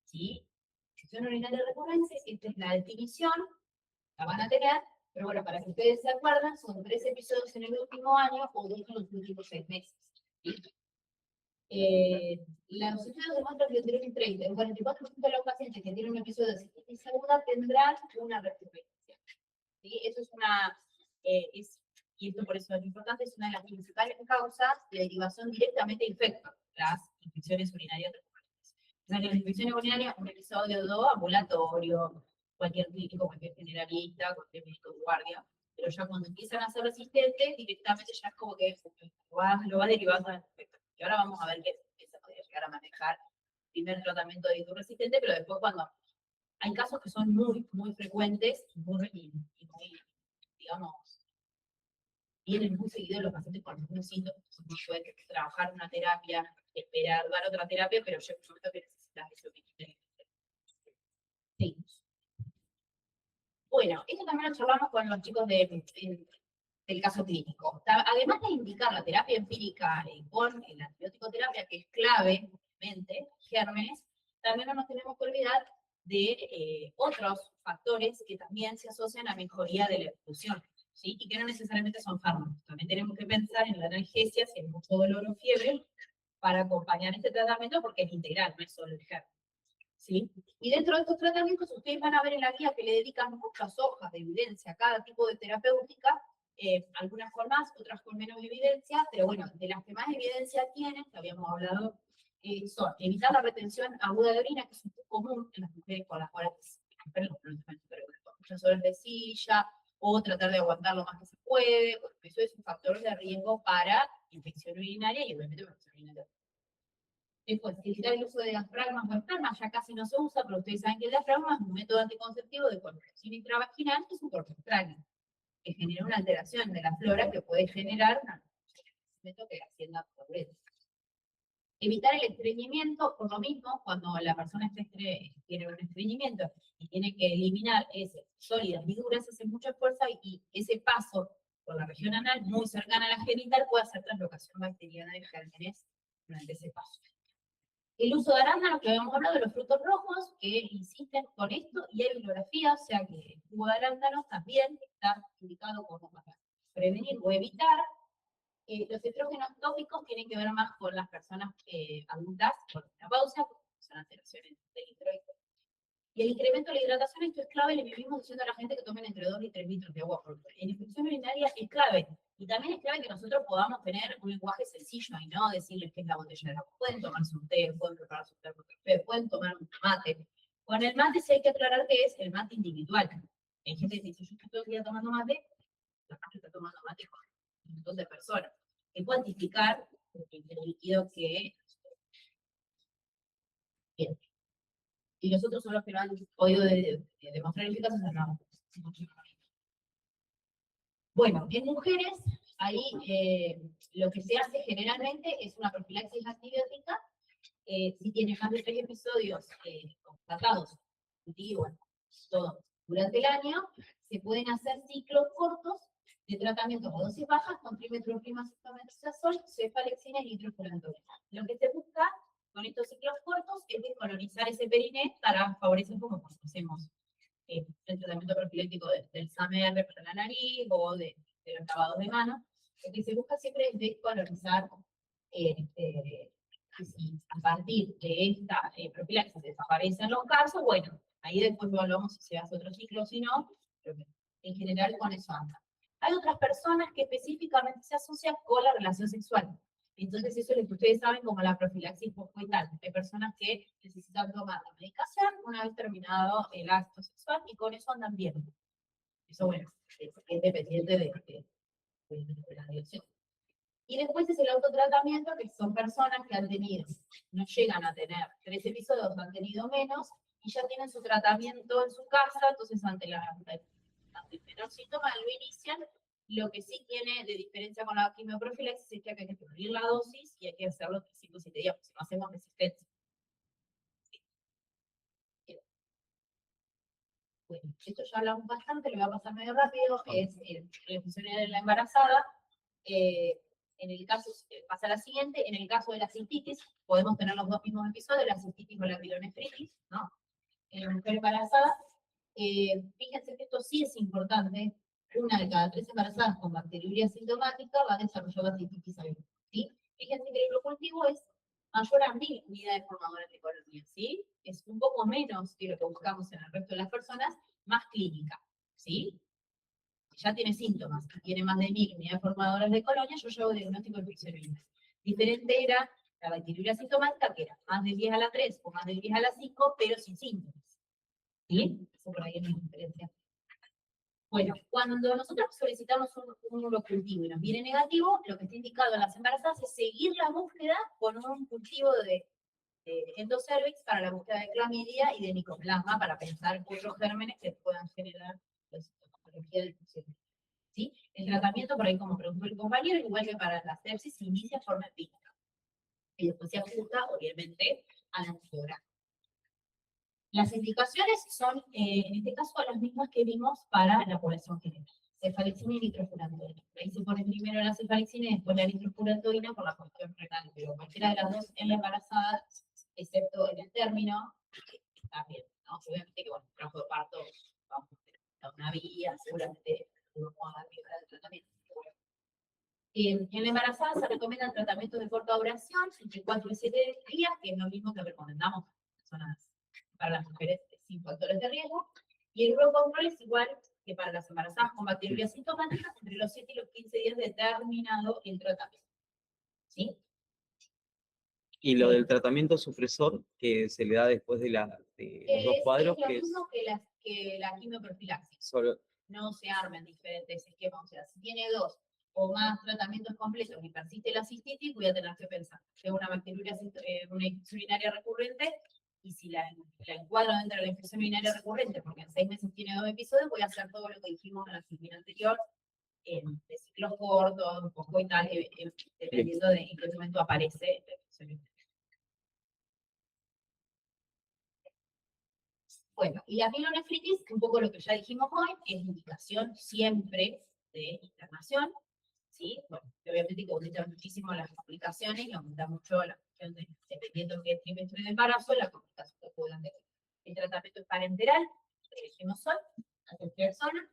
¿sí? Infección urinaria recurrente, esta es la definición, la van a tener, pero bueno, para que ustedes se acuerden, son 3 episodios en el último año o 2 en los últimos 6 meses, ¿sí? Los estudios demuestran que entre un 30 y un 44% de los pacientes que tienen un episodio de cistitis aguda tendrán una recurrencia, ¿sí? Eso es una, y esto por eso es importante, es una de las principales causas de derivación directamente de infectos, las infecciones urinarias recurrentes. O sea, que las infecciones urinarias, un episodio 2, ambulatorio, cualquier clínico, cualquier generalista, cualquier médico de guardia, pero ya cuando empiezan a ser resistentes, directamente ya es como que lo va derivando al infecto. Y ahora vamos a ver que se podría llegar a manejar primer tratamiento de resistente, pero después cuando hay casos que son muy, muy frecuentes y muy, digamos, vienen muy seguidos los pacientes con algunos síntomas, entonces no pueden trabajar una terapia, esperar dar otra terapia, pero llega un momento que necesitas eso que sí. Bueno, esto también lo charlamos con los chicos del caso clínico. Además de indicar la terapia empírica con la antibiótico-terapia, que es clave, obviamente, gérmenes, también no nos tenemos que olvidar de otros factores que también se asocian a mejoría de la evolución, ¿sí? Y que no necesariamente son fármacos. También tenemos que pensar en la analgesia si hay mucho dolor o fiebre para acompañar este tratamiento porque es integral, no es solo el germen, ¿sí? Y dentro de estos tratamientos ustedes van a ver en la guía que le dedican muchas hojas de evidencia a cada tipo de terapéutica, algunas con más, otras con menos evidencia, pero bueno, de las que más evidencia tienen, que habíamos hablado, son evitar la retención aguda de orina, que es un poco común en las mujeres con las cuales con muchas horas de silla, o tratar de aguantar lo más que se puede, porque eso es un factor de riesgo para infección urinaria y obviamente infección urinaria. Después, evitar el uso de diafragmas o espermas, ya casi no se usa, pero ustedes saben que el diafragma es un método anticonceptivo de colocación intravaginal, que es un cuerpo extraño, que genera una alteración de la flora que puede generar un que ascienda por dentro. Evitar el estreñimiento, por lo mismo, cuando la persona tiene un estreñimiento y tiene que eliminar sólidas y duras, hace mucha fuerza y ese paso por la región anal, muy cercana a la genital, puede hacer translocación bacteriana de gérmenes durante ese paso. El uso de arándanos, que habíamos hablado de los frutos rojos, que insisten con esto, y hay bibliografía, o sea que el jugo de arándanos también está indicado como para prevenir o evitar. Los estrógenos tópicos tienen que ver más con las personas adultas, con la pausa, son alteraciones del introito. Y el incremento de la hidratación, esto es clave, le vivimos diciendo a la gente que tomen entre 2 y 3 litros de agua por hora. En infección urinaria es clave, y también es clave que nosotros podamos tener un lenguaje sencillo y no decirles que es la botella de agua. Pueden tomarse un té, pueden prepararse un té con café, pueden tomar un mate. Con el mate sí hay que aclarar que es el mate individual. Hay gente que dice, yo estoy todo el día tomando mate, la gente está tomando mate con un montón de personas. Es cuantificar el líquido que... Bien. Y los otros son los que no han podido demostrar eficacia, no. Bueno, en mujeres, ahí lo que se hace generalmente es una profilaxis antibiótica. Si tiene más de 3 episodios constatados, bueno, todo durante el año, se pueden hacer ciclos cortos de tratamientos a dosis bajas con trimethoprim, cefalexina y nitrofurantoína. Lo que se busca con estos ciclos cortos es descolonizar ese periné para favorecer, como cuando hacemos el tratamiento profiláctico del SAMR para la nariz o de los lavados de manos. Lo que se busca siempre es descolonizar a partir de esta profilaxis desaparecen los casos, bueno, ahí después evaluamos si se hace otro ciclo o si no, pero en general con eso anda. Hay otras personas que específicamente se asocian con la relación sexual. Entonces eso es lo que ustedes saben como la profilaxis postcoital. Hay personas que necesitan tomar la medicación una vez terminado el acto sexual y con eso andan bien. Eso, bueno, es dependiente de la dirección. Y después es el autotratamiento, que son personas que han tenido, no llegan a tener 3 episodios, han tenido menos, y ya tienen su tratamiento en su casa, entonces ante el menor síntoma lo inician. Lo que sí tiene de diferencia con la quimioprofilaxis es que hay que cubrir la dosis y hay que hacerlo 5 o 7 días, porque si no hacemos resistencia. Bueno, esto ya hablamos bastante, lo voy a pasar medio rápido, es la funcionalidad de la embarazada. En el caso, pasa la siguiente, en el caso de la cistitis, podemos tener los dos mismos episodios, la cistitis o la pilonefritis, ¿no? En la mujer embarazada, fíjense que esto sí es importante, una de cada 3 embarazadas con bacteriuria sintomática va a desarrollar la cistitis aguda, ¿sí? Fíjense que el cultivo es mayor a 1000 unidades formadoras de colonia, ¿sí? Es un poco menos que lo que buscamos en el resto de las personas, más clínica, ¿sí? Si ya tiene síntomas y tiene más de 1000 unidades formadoras de colonia, yo llevo diagnóstico de infección urinaria. Diferente era la bacteriuria sintomática, que era más de 10 a la 3 o más de 10 a la 5, pero sin síntomas. ¿Sí? Eso por ahí es una diferencia. Bueno, cuando nosotros solicitamos un urocultivo y nos viene negativo, lo que está indicado en las embarazadas es seguir la búsqueda con un cultivo de endocervix para la búsqueda de clamidia y de micoplasma para pensar otros gérmenes que puedan generar la sintomatología del funcionamiento. ¿Sí? El tratamiento, por ahí como preguntó el compañero, igual que para la sepsis, se inicia de forma empírica. Y después se ajusta, obviamente, a la angiografía. Las indicaciones son, en este caso, las mismas que vimos para la población general. Cefalexina y nitrofurantoína. Ahí se pone primero la cefalexina y después la nitrofurantoína por la cuestión renal, pero cualquiera de las dos en la embarazada, excepto en el término, está bien, ¿no? Obviamente que, bueno, trabajo de parto, vamos a una vía, seguramente vamos a dar mejora del tratamiento. En la embarazada se recomiendan tratamientos de corta duración, entre 4 y 7 días, que es lo mismo que recomendamos para las mujeres sin factores de riesgo, y el growth control es igual que para las embarazadas con bacteriuria sintomática, entre los 7 y los 15 días de terminado el tratamiento. ¿Sí? Y lo del tratamiento supresor que se le da después de, los dos cuadros, Es lo que es mismo que la quimioprofilaxis. solo... No se armen diferentes esquemas. O sea, si tiene 2 o más tratamientos completos y persiste la cistitis, voy a tener que pensar que es una bacteriuria, una infección urinaria recurrente, y si la encuadro dentro de la infección urinaria recurrente, porque en 6 meses tiene 2 episodios, voy a hacer todo lo que dijimos en la disciplina anterior, de ciclos cortos, un poco y tal, dependiendo de en qué momento aparece la infección urinaria. Bueno, y la pielonefritis, un poco lo que ya dijimos hoy, es indicación siempre de internación, ¿sí? Bueno, obviamente que aumenta muchísimo las complicaciones y aumenta mucho la cuestión de, dependiendo de qué trimestre de embarazo, la complicación que puedan tener. El tratamiento es parenteral, que dijimos hoy, a 3 personas.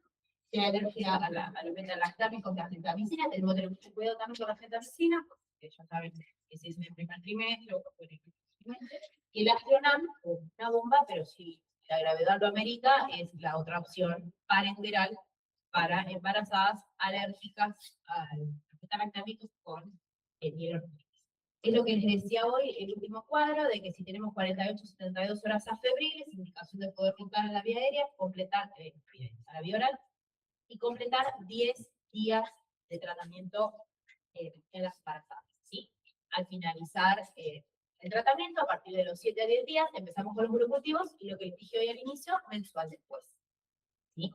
Si hay alergia a la beta-lactam con la gentamicina, tenemos que tener mucho cuidado también con la gentamicina, porque ya saben que si es en el primer trimestre o en el primer trimestre. Y el Astronan, una bomba, pero si la gravedad lo amerita, es la otra opción parenteral para embarazadas alérgicas al beta-lactámicos con pielonefritis. Es lo que les decía hoy, el último cuadro, de que si tenemos 48 72 horas afebriles, indicación de poder rotar a la vía aérea, completar a la vía oral, y completar 10 días de tratamiento en las embarazadas, ¿sí? Al finalizar el tratamiento, a partir de los 7 a 10 días, empezamos con los monocultivos, y lo que les dije hoy al inicio, mensual después, ¿sí?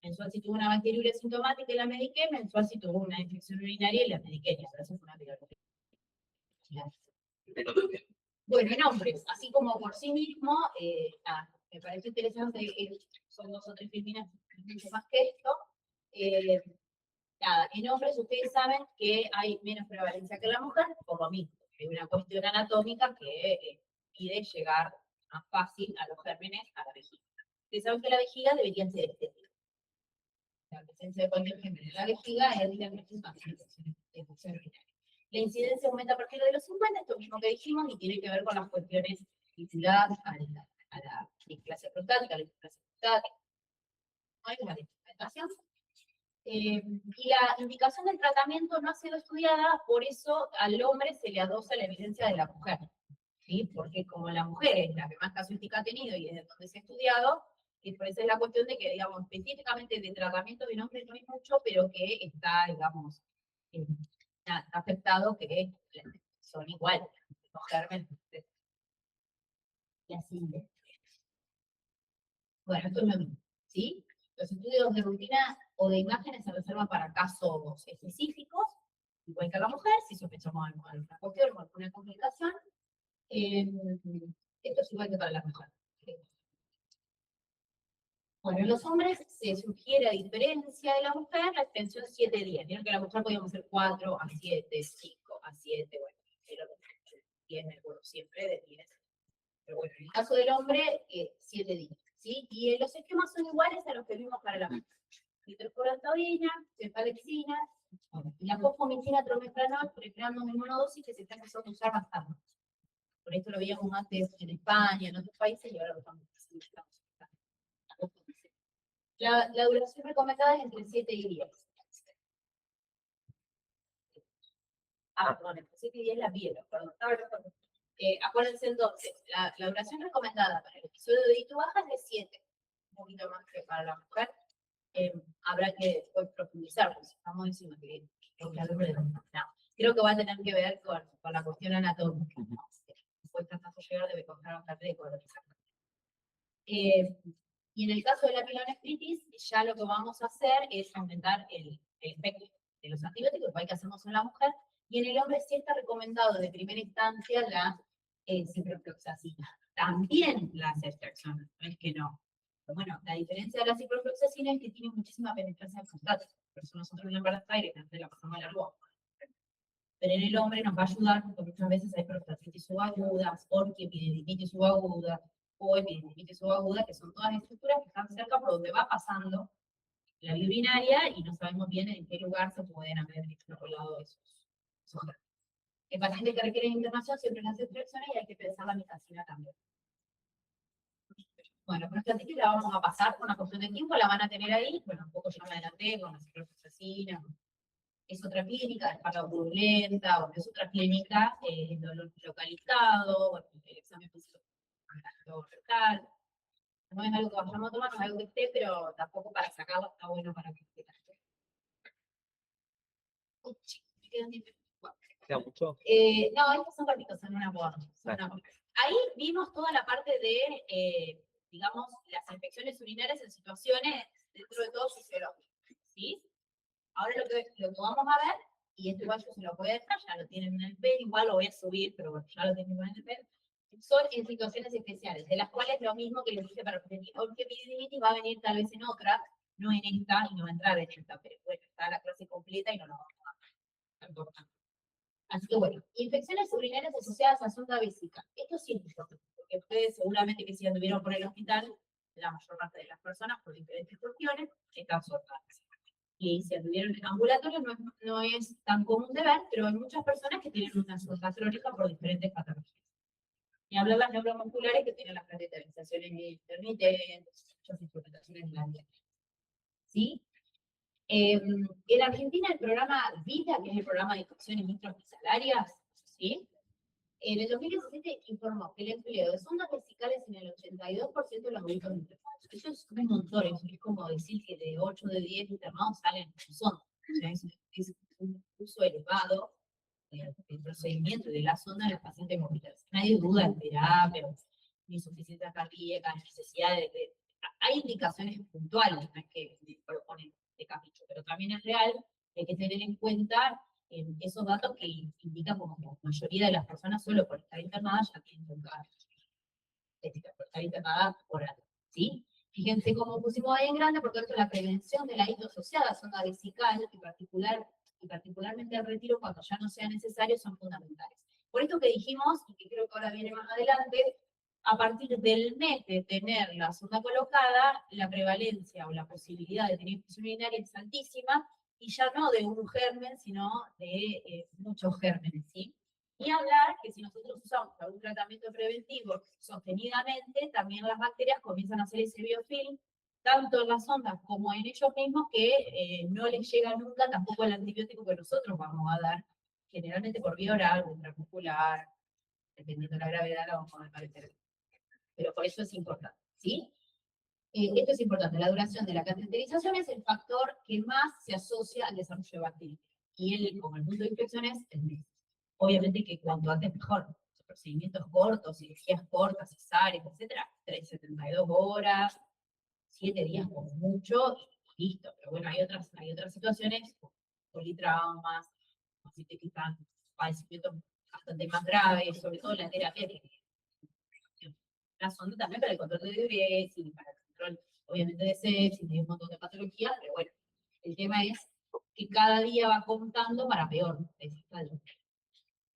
Mensual si tuvo una bacteriuria sintomática y la mediqué, mensual si tuvo una infección urinaria y la mediqué, y eso fue una biología. Bueno, en hombres, así como por sí mismo, me parece interesante, son 2 o 3 filminas mucho más que esto. Nada, en hombres ustedes saben que hay menos prevalencia que en la mujer, por lo mismo. Hay una cuestión anatómica que pide llegar más fácil a los gérmenes a la vejiga. Ustedes saben que la vejiga debería ser estética. La presencia de cualquier género en la vejiga es directamente una infección urinaria. La incidencia aumenta a partir de los 50, esto mismo que dijimos, y tiene que ver con las cuestiones vinculadas a la displasia prostática, la displasia prostática. No hay una displasia. Y la indicación del tratamiento no ha sido estudiada, por eso al hombre se le adosa la evidencia de la mujer, ¿sí? Porque como la mujer es la que más casuística ha tenido y es donde se ha estudiado, y por eso es la cuestión de que, digamos, específicamente de tratamiento de un hombre no hay mucho, pero que está, digamos, aceptado que son iguales, los gérmenes. Y así. Bueno, esto es lo mismo, ¿sí? Los estudios de rutina o de imágenes se reservan para casos específicos, igual que a la mujer, si sospechamos alguna cuestión o alguna complicación. Esto es igual que para la mujer. Bueno, en los hombres se sugiere, a diferencia de la mujer, la extensión 7 días. Vieron que la mujer podíamos hacer 4 a 7, 5 a 7, bueno, pero 10 me acuerdo siempre de 10. Pero bueno, en el caso del hombre, 7 días, ¿sí? Y los esquemas son iguales a los que vimos para la mujer. Nitrofurantoína, cefalexina, y la fosfomicina tromestranol, preparando en monodosis, que se está empezando a usar bastante. Por esto lo veíamos antes en España, en otros países, y ahora lo estamos usando. La duración recomendada es entre 7 y 10. Perdón, entre 7 y 10 la piel, perdón. Acuérdense entonces, la duración recomendada para el episodio de hito baja es de 7, un poquito más que para la mujer. Habrá que después profundizar, porque si estamos diciendo que creo que va a tener que ver con la cuestión anatómica. cuesta tanto llegar, debe costar bastante de colonizar. Y en el caso de la pielonefritis, ya lo que vamos a hacer es aumentar el efecto de los antibióticos, igual que hacemos en la mujer, y en el hombre sí está recomendado de primera instancia la ciprofloxacina. También la ceftriaxona, no es que no. Pero bueno, la diferencia de la ciprofloxacina es que tiene muchísima penetrancia en fosfato. Por eso nosotros en la embarazo directamente la pasamos a la boca. Pero en el hombre nos va a ayudar porque muchas veces hay prostatitis subaguda, orquiepididimitis subaguda, o epididimitis subaguda, que son todas estructuras que están cerca por donde va pasando la vía urinaria y no sabemos bien en qué lugar se pueden haber extrapolado esos genes. En pacientes que requieren internación siempre las ceftriaxona y hay que pensar la mitacina también. Bueno, prostatitis la vamos a pasar con una cuestión de tiempo, la van a tener ahí, bueno, un poco ya me adelanté con la ciprofloxacina. Es otra clínica, es para purulenta, o es otra clínica, el dolor localizado, bueno, el examen físico rectal. No es algo que vayamos a tomar, no es algo que esté, pero tampoco para sacarlo está bueno para que esté. Uy, me quedan 10 minutos. Bueno. ¿Queda mucho? No, estos son ratitos, son una boda. Ahí vimos toda la parte de, digamos, las infecciones urinarias en situaciones dentro de todo fisiológicas, ¿sí? Ahora lo que vamos a ver, y esto igual yo se lo voy a dejar, ya lo tienen en el PEN, igual lo voy a subir, pero bueno, ya lo tienen en el PEN, son en situaciones especiales, de las cuales lo mismo que les dije para orquiepididimitis va a venir tal vez en otra, no en esta, y no va a entrar en esta, pero bueno, está la clase completa y no lo vamos a ver. Así que bueno, infecciones urinarias asociadas a sonda vesícula. Esto sí es importante, porque ustedes seguramente que si anduvieron por el hospital, la mayor parte de las personas, por diferentes cuestiones, están sordadas. Y si anduvieron en ambulatorio no es tan común de ver, pero hay muchas personas que tienen una sonda crónica por diferentes patologías. Y hablar las neuromusculares que tienen las caracterizaciones intermitentes, muchas instrumentaciones en la vida. ¿Sí? En Argentina el programa VITA, que es el programa de infecciones intrahospitalarias, ¿sí? En el 2017 informó que el empleo de sondas vesicales en el 82% de los adultos internados. Eso es un montón, es como decir que de 8 de 10 internados salen con sonda. O sea, es un uso elevado del procedimiento de la sonda en los pacientes con hospitales. Nadie duda en terapia, ni insuficiencia cardíaca, necesidad de... Hay indicaciones puntuales, no es que proponen de capricho, pero también es real, hay que tener en cuenta esos datos que indican como que la mayoría de las personas solo por estar internadas ya tienen un cáncer. Por estar internada por algo, ¿sí? Fíjense cómo pusimos ahí en grande, porque esto es la prevención de la hito asociada a sonda vesical, y particularmente el retiro cuando ya no sea necesario, son fundamentales. Por esto que dijimos, y que creo que ahora viene más adelante, a partir del mes de tener la sonda colocada, la prevalencia o la posibilidad de tener infección urinaria es altísima, y ya no de un germen, sino de muchos gérmenes, ¿sí? Y hablar que si nosotros usamos algún tratamiento preventivo sostenidamente, también las bacterias comienzan a hacer ese biofilm, tanto en las ondas como en ellos mismos, que no les llega nunca tampoco el antibiótico que nosotros vamos a dar, generalmente por vía oral o intramuscular, dependiendo de la gravedad, la vamos a dar. Pero por eso es importante, ¿sí? Esto es importante, la duración de la cateterización es el factor que más se asocia al desarrollo de bacterias. Y como el mundo de infecciones, el mes. Obviamente que cuanto antes mejor. Procedimientos cortos, cirugías cortas, cesáreas, etcétera, 72 horas, 7 días como mucho, y listo. Pero bueno, hay otras situaciones, politraumas, pacientes que están padecimientos bastante más graves, sobre todo en la terapia, que la sonda también para el control de diuresis, y para el control, obviamente, de sepsis, de un montón de patologías, pero bueno, el tema es que cada día va contando para peor.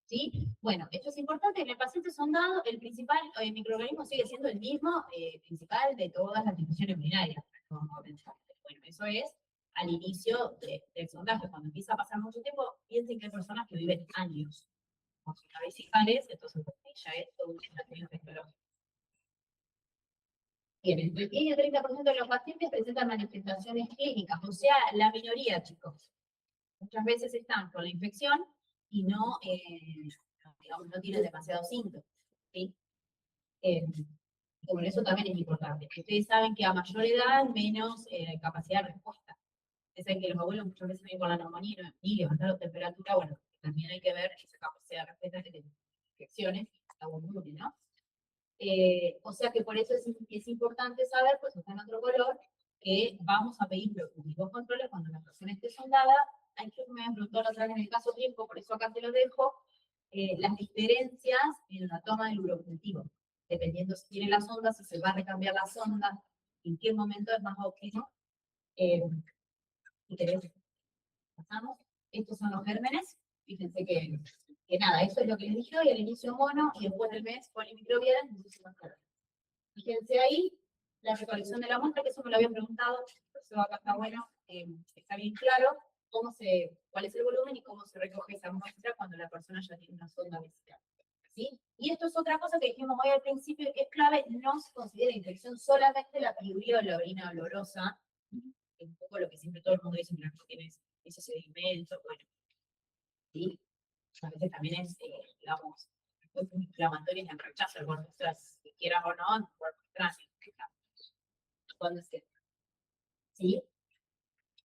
¿Sí? Bueno, esto es importante. En el paciente sondado, el principal microorganismo sigue siendo el mismo principal de todas las infecciones urinarias. Vamos a pensar. Bueno, eso es al inicio del sondaje. Cuando empieza a pasar mucho tiempo, piensen que hay personas que viven años con sus vesicales, entonces ya es todo un tratamiento tecnológico. Bien, el 10 y el 30% de los pacientes presentan manifestaciones clínicas, o sea, la minoría, chicos. Muchas veces están con la infección y no tienen demasiados síntomas, ¿sí? Bueno, eso también es importante. Ustedes saben que a mayor edad, menos capacidad de respuesta. Ustedes saben que los abuelos muchas veces vienen con la neumonía y levantar la temperatura, bueno, también hay que ver esa capacidad de respuesta que tienen infecciones, hasta volumen, ¿no? O sea que por eso es importante saber, pues está en otro color, que vamos a pedir los únicos controles cuando la persona esté sondada. Hay que me preguntó la otra vez en el caso tiempo, por eso acá te lo dejo, las diferencias en la toma del urocultivo, dependiendo si tiene la sonda, si se va a recambiar la sonda, en qué momento es más óptimo. Si querés, pasamos. Estos son los gérmenes. Fíjense que nada, eso es lo que les dije hoy, al inicio mono y después del mes polimicrobial, entonces más claro. Fíjense ahí la recolección de la muestra, que eso me lo habían preguntado, por eso acá está bueno, está bien claro cuál es el volumen y cómo se recoge esa muestra cuando la persona ya tiene una sonda vesical. ¿Sí? Y esto es otra cosa que dijimos hoy al principio que es clave, no se considera infección solamente la piuría o la orina olorosa, es un poco lo que siempre todo el mundo dice, mira, no tienes ese sedimento, bueno, ¿sí? A veces también es, digamos, inflamatorio en el rechazo, el cuerpo, si quieras o no, el cuerpo extraño. Cuando se, ¿sí?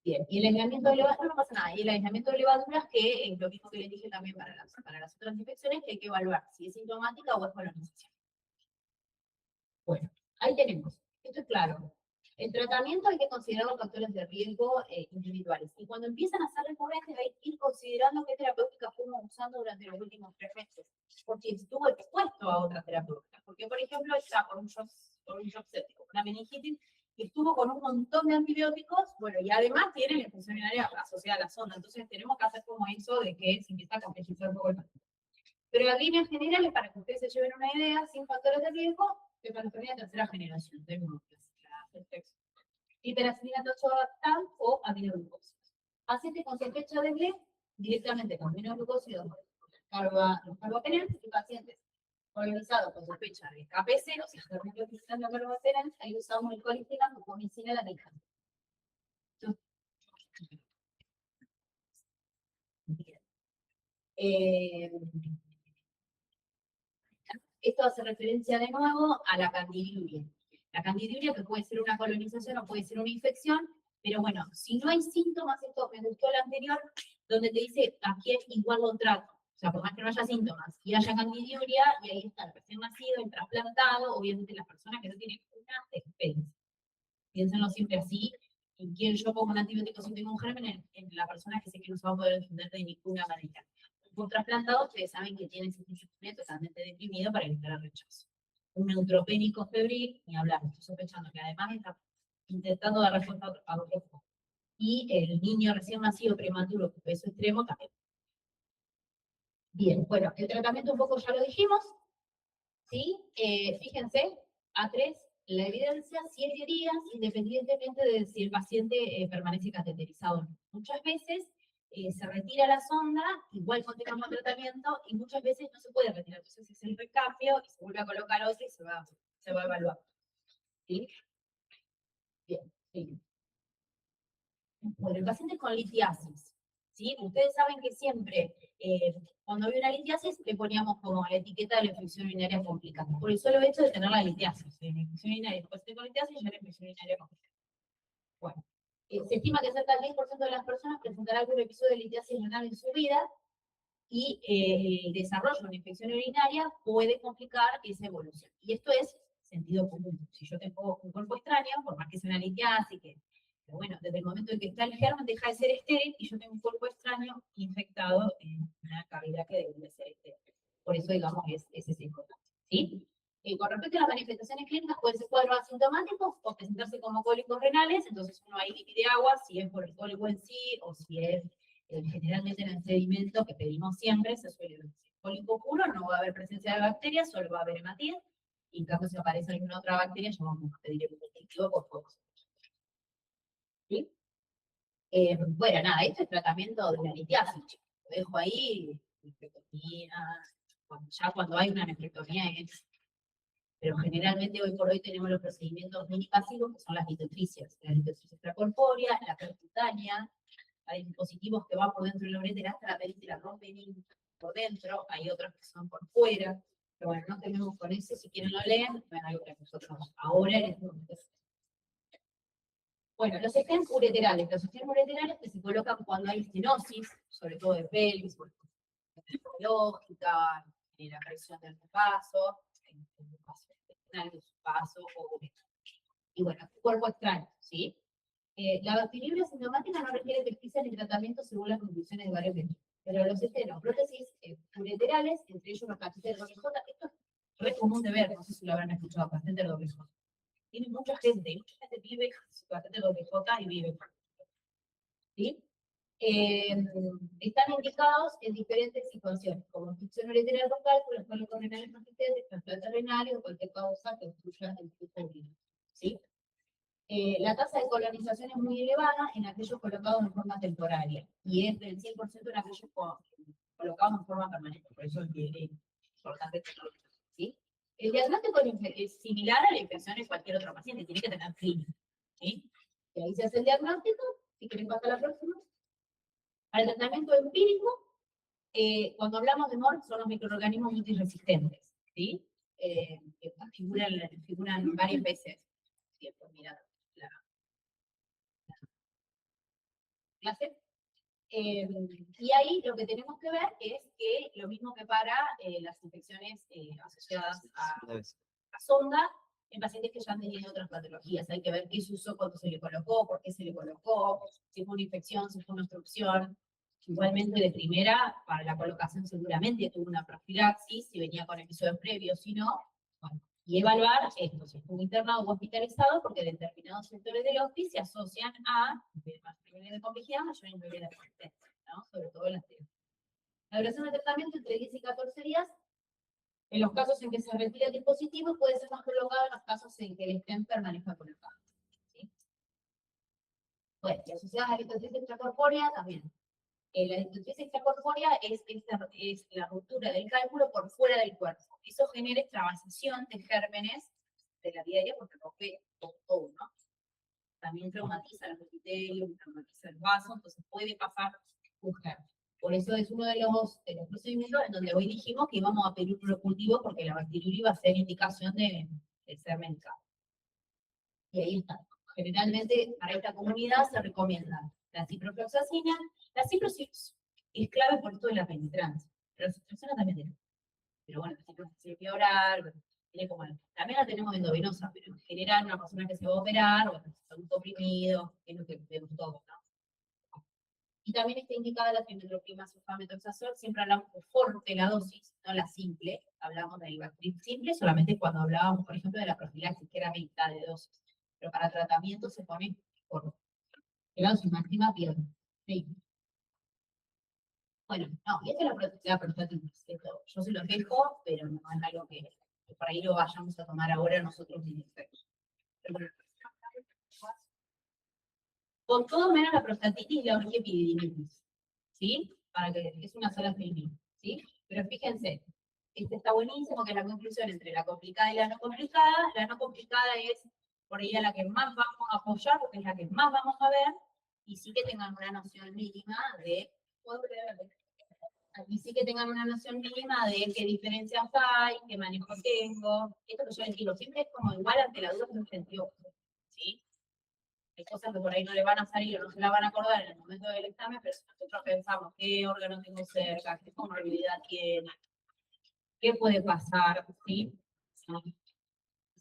Bien, y el aislamiento de levaduras no pasa nada. Y el aislamiento de levaduras, que es lo mismo que les dije también para las otras infecciones, que hay que evaluar si es sintomática o es colonización. Bueno, ahí tenemos. Esto es claro. El tratamiento hay que considerar los factores de riesgo individuales. Y cuando empiezan a ser recurrentes, hay que ir considerando qué terapéutica fuimos usando durante los últimos 3 meses. Porque estuvo expuesto a otras terapéuticas. Porque, por ejemplo, está por un shock séptico, una meningitis, que estuvo con un montón de antibióticos, bueno, y además tiene la infección urinaria asociada a la sonda. Entonces tenemos que hacer como eso de que se empieza a complejizar un poco el paciente. Pero las líneas generales, para que ustedes se lleven una idea, sin factores de riesgo, de patogenía de tercera generación. Tenemos hiperacilinato adaptal o aminoglucósidos. Pacientes con sospecha de GLE, directamente con aminoglucósidos, los carbapenems, y pacientes colonizados con sospecha de KPC, o sea, terminó utilizando carbapenems, ahí usamos el colistina o comicina la rica. Esto hace referencia de nuevo a la candidiuria. La candidiuria que puede ser una colonización o puede ser una infección, pero bueno, si no hay síntomas, esto me gustó el anterior, donde te dice a quién igual lo trato. O sea, por más que no haya síntomas y haya candidiuria, y ahí está el recién nacido, el trasplantado, obviamente las personas que no tienen una experiencia. Piénsenlo siempre así, en quien yo pongo un antibiótico si tengo un germen, en la persona que sé que no se va a poder defender de ninguna manera. Un trasplantado, ustedes saben que tiene ese funcionamiento totalmente deprimido para evitar el rechazo. Un neutropénico febril, ni hablar, estoy sospechando que además está intentando dar respuesta a otro foco. Y el niño recién nacido prematuro con peso extremo también. Bien, bueno, el tratamiento un poco ya lo dijimos, ¿sí? Fíjense, A3, la evidencia, 7 días, independientemente de si el paciente permanece cateterizado o no. Muchas veces se retira la sonda, igual continuamos el tratamiento, y muchas veces no se puede retirar. Entonces es el recambio y se vuelve a colocar otra y se va a evaluar. ¿Sí? Bien, sí. Bueno, el paciente con litiasis. ¿Sí? Ustedes saben que siempre, cuando había una litiasis, le poníamos como la etiqueta de la infección urinaria complicada. Por el solo hecho de tener la litiasis. La infección urinaria, el paciente con litiasis ya la infección urinaria complicada. Bueno. Se estima que cerca del 10% de las personas presentará algún episodio de litiasis renal en su vida y el desarrollo de una infección urinaria puede complicar esa evolución. Y esto es sentido común. Si yo tengo un cuerpo extraño, por más que sea una litiasis, pero bueno, desde el momento en que está el germen deja de ser estéril y yo tengo un cuerpo extraño infectado en una cavidad que debería ser estéril. Por eso, digamos, es importante. ¿Sí? Con respecto a las manifestaciones clínicas, pueden ser cuadros asintomáticos o presentarse como cólicos renales, entonces uno ahí divide agua, si es por el cólico en sí o si es generalmente en el sedimento que pedimos siempre, se suele decir cólico puro, no va a haber presencia de bacterias, solo va a haber hematía, y en caso si aparece alguna otra bacteria, ya vamos a pedir el cultivo por fuego. ¿Sí? Bueno, nada, esto es tratamiento de la litiasis, chicos. Lo dejo ahí, nefrectomía, cuando hay una nefrectomía es. Pero generalmente hoy por hoy tenemos los procedimientos minivasivos, que son las litotricias. La litotricia extracorpórea, la percutánea, hay dispositivos que van por dentro de la uretra, hasta la pericia la rompen por dentro, hay otros que son por fuera. Pero bueno, no tenemos con eso, si quieren lo leen, bueno, hay otras que nosotros ahora en este momento. Bueno, los stents ureterales. Los stents ureterales que se colocan cuando hay estenosis, sobre todo de pelvis, lógica, la presión del paso, el paso intestinal de su paso, y bueno, cuerpo extraño, ¿sí? La bacteriuria sintomática no requiere pesquisa ni tratamiento según las conclusiones de varios estudios. Pero los prótesis ureterales, entre ellos los catéteres doble J, esto es re común de ver, no sé si lo habrán escuchado, catéter doble J. Tiene mucha gente vive su catéter doble J y vive. ¿Sí? Están indicados en diferentes situaciones, como infección ureteral con cálculos, cólicos renales persistentes, trasplante renal o cualquier causa que obstruya el flujo urinario. ¿Sí? La tasa de colonización es muy elevada en aquellos colocados en forma temporaria y es del 100% en aquellos colocados en forma permanente. Por eso es importante. ¿Sí? El diagnóstico es similar a la infección en cualquier otro paciente, tiene que tener clínica. ¿Sí? Y ahí se hace el diagnóstico. Si quieren pasar a la próxima. Al tratamiento empírico, cuando hablamos de MORF, son los microorganismos multiresistentes. ¿Sí? Que figuran varias veces. Sí, pues mira, la clase. Y ahí lo que tenemos que ver es que lo mismo que para las infecciones asociadas a sonda, en pacientes que ya han tenido otras patologías. Hay que ver qué se usó cuando se le colocó, por qué se le colocó, si fue una infección, si fue una obstrucción. Igualmente de primera, para la colocación seguramente tuvo una profilaxis, si venía con episodios previos, si no, bueno. Y evaluar esto, si estuvo internado o hospitalizado, porque determinados sectores del hospital se asocian a más niveles de complejidad, mayor nivel de resistencia, ¿no? Sobre todo las de. La duración de tratamiento entre 10 y 14 días. En los casos en que se retira el dispositivo, puede ser más prolongado en los casos en que el stent permanezca colocado. ¿Sí? Bueno, y asociadas a la lipotritis extracorpórea también. La lipotritis extracorpórea es la ruptura del cálculo por fuera del cuerpo. Eso genera extravasación de gérmenes de la vida diaria porque rompe todo, ¿no? También traumatiza el epitelio, traumatiza el vaso, entonces puede pasar un germen. Por eso es uno de los procedimientos en donde hoy dijimos que íbamos a pedir un cultivo porque la bacteriuria iba a ser indicación de ser medicado. Y ahí está. Generalmente para esta comunidad se recomienda la ciprofloxacina. La ciprofloxacina es clave por esto de la penetrancia, pero la ciprofloxacina también tiene. Pero bueno, la ciprofloxacina oral, tiene como, también la tenemos endovenosa, pero en general una persona que se va a operar, bueno, está un comprimido, es lo que vemos todos, ¿no? Y también está indicada la trimetoprim sulfamethoxazol, siempre hablamos de fuerte la dosis, no la simple, hablamos de la simple solamente cuando hablábamos, por ejemplo, de la profilaxis, que era mitad de dosis, pero para tratamiento se pone por la dosis máxima pierde. Sí. Bueno, no, y esta es la prostatitis, yo se lo dejo, pero no es algo que por ahí lo vayamos a tomar ahora nosotros en efecto. Con todo menos la prostatitis y la orquiepididimitis, ¿sí? Para que es una sola filmina, ¿sí? Pero fíjense, este está buenísimo, que es la conclusión entre la complicada y la no complicada. La no complicada es por ahí a la que más vamos a apoyar, porque es la que más vamos a ver, y sí que tengan una noción mínima de, y sí que tengan una noción mínima de qué diferencias hay, qué manejo tengo. Esto que yo les digo, siempre es como igual ante la duda que un sentido, ¿sí? Hay cosas que por ahí no le van a salir o no se la van a acordar en el momento del examen, pero si nosotros pensamos qué órgano tengo cerca, qué comorbilidad tiene, qué puede pasar, ¿sí?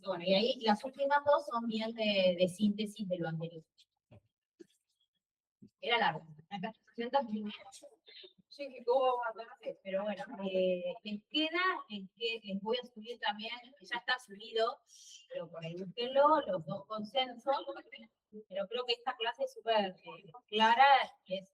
Bueno, y ahí las últimas dos son bien de síntesis de lo anterior. Era largo. Acá 300 minutos. Sí, que cómo vamos a hacer, pero bueno, les queda en que les voy a subir también, que ya está subido, pero por ahí búsquenlo, los dos consensos, pero creo que esta clase es súper clara, es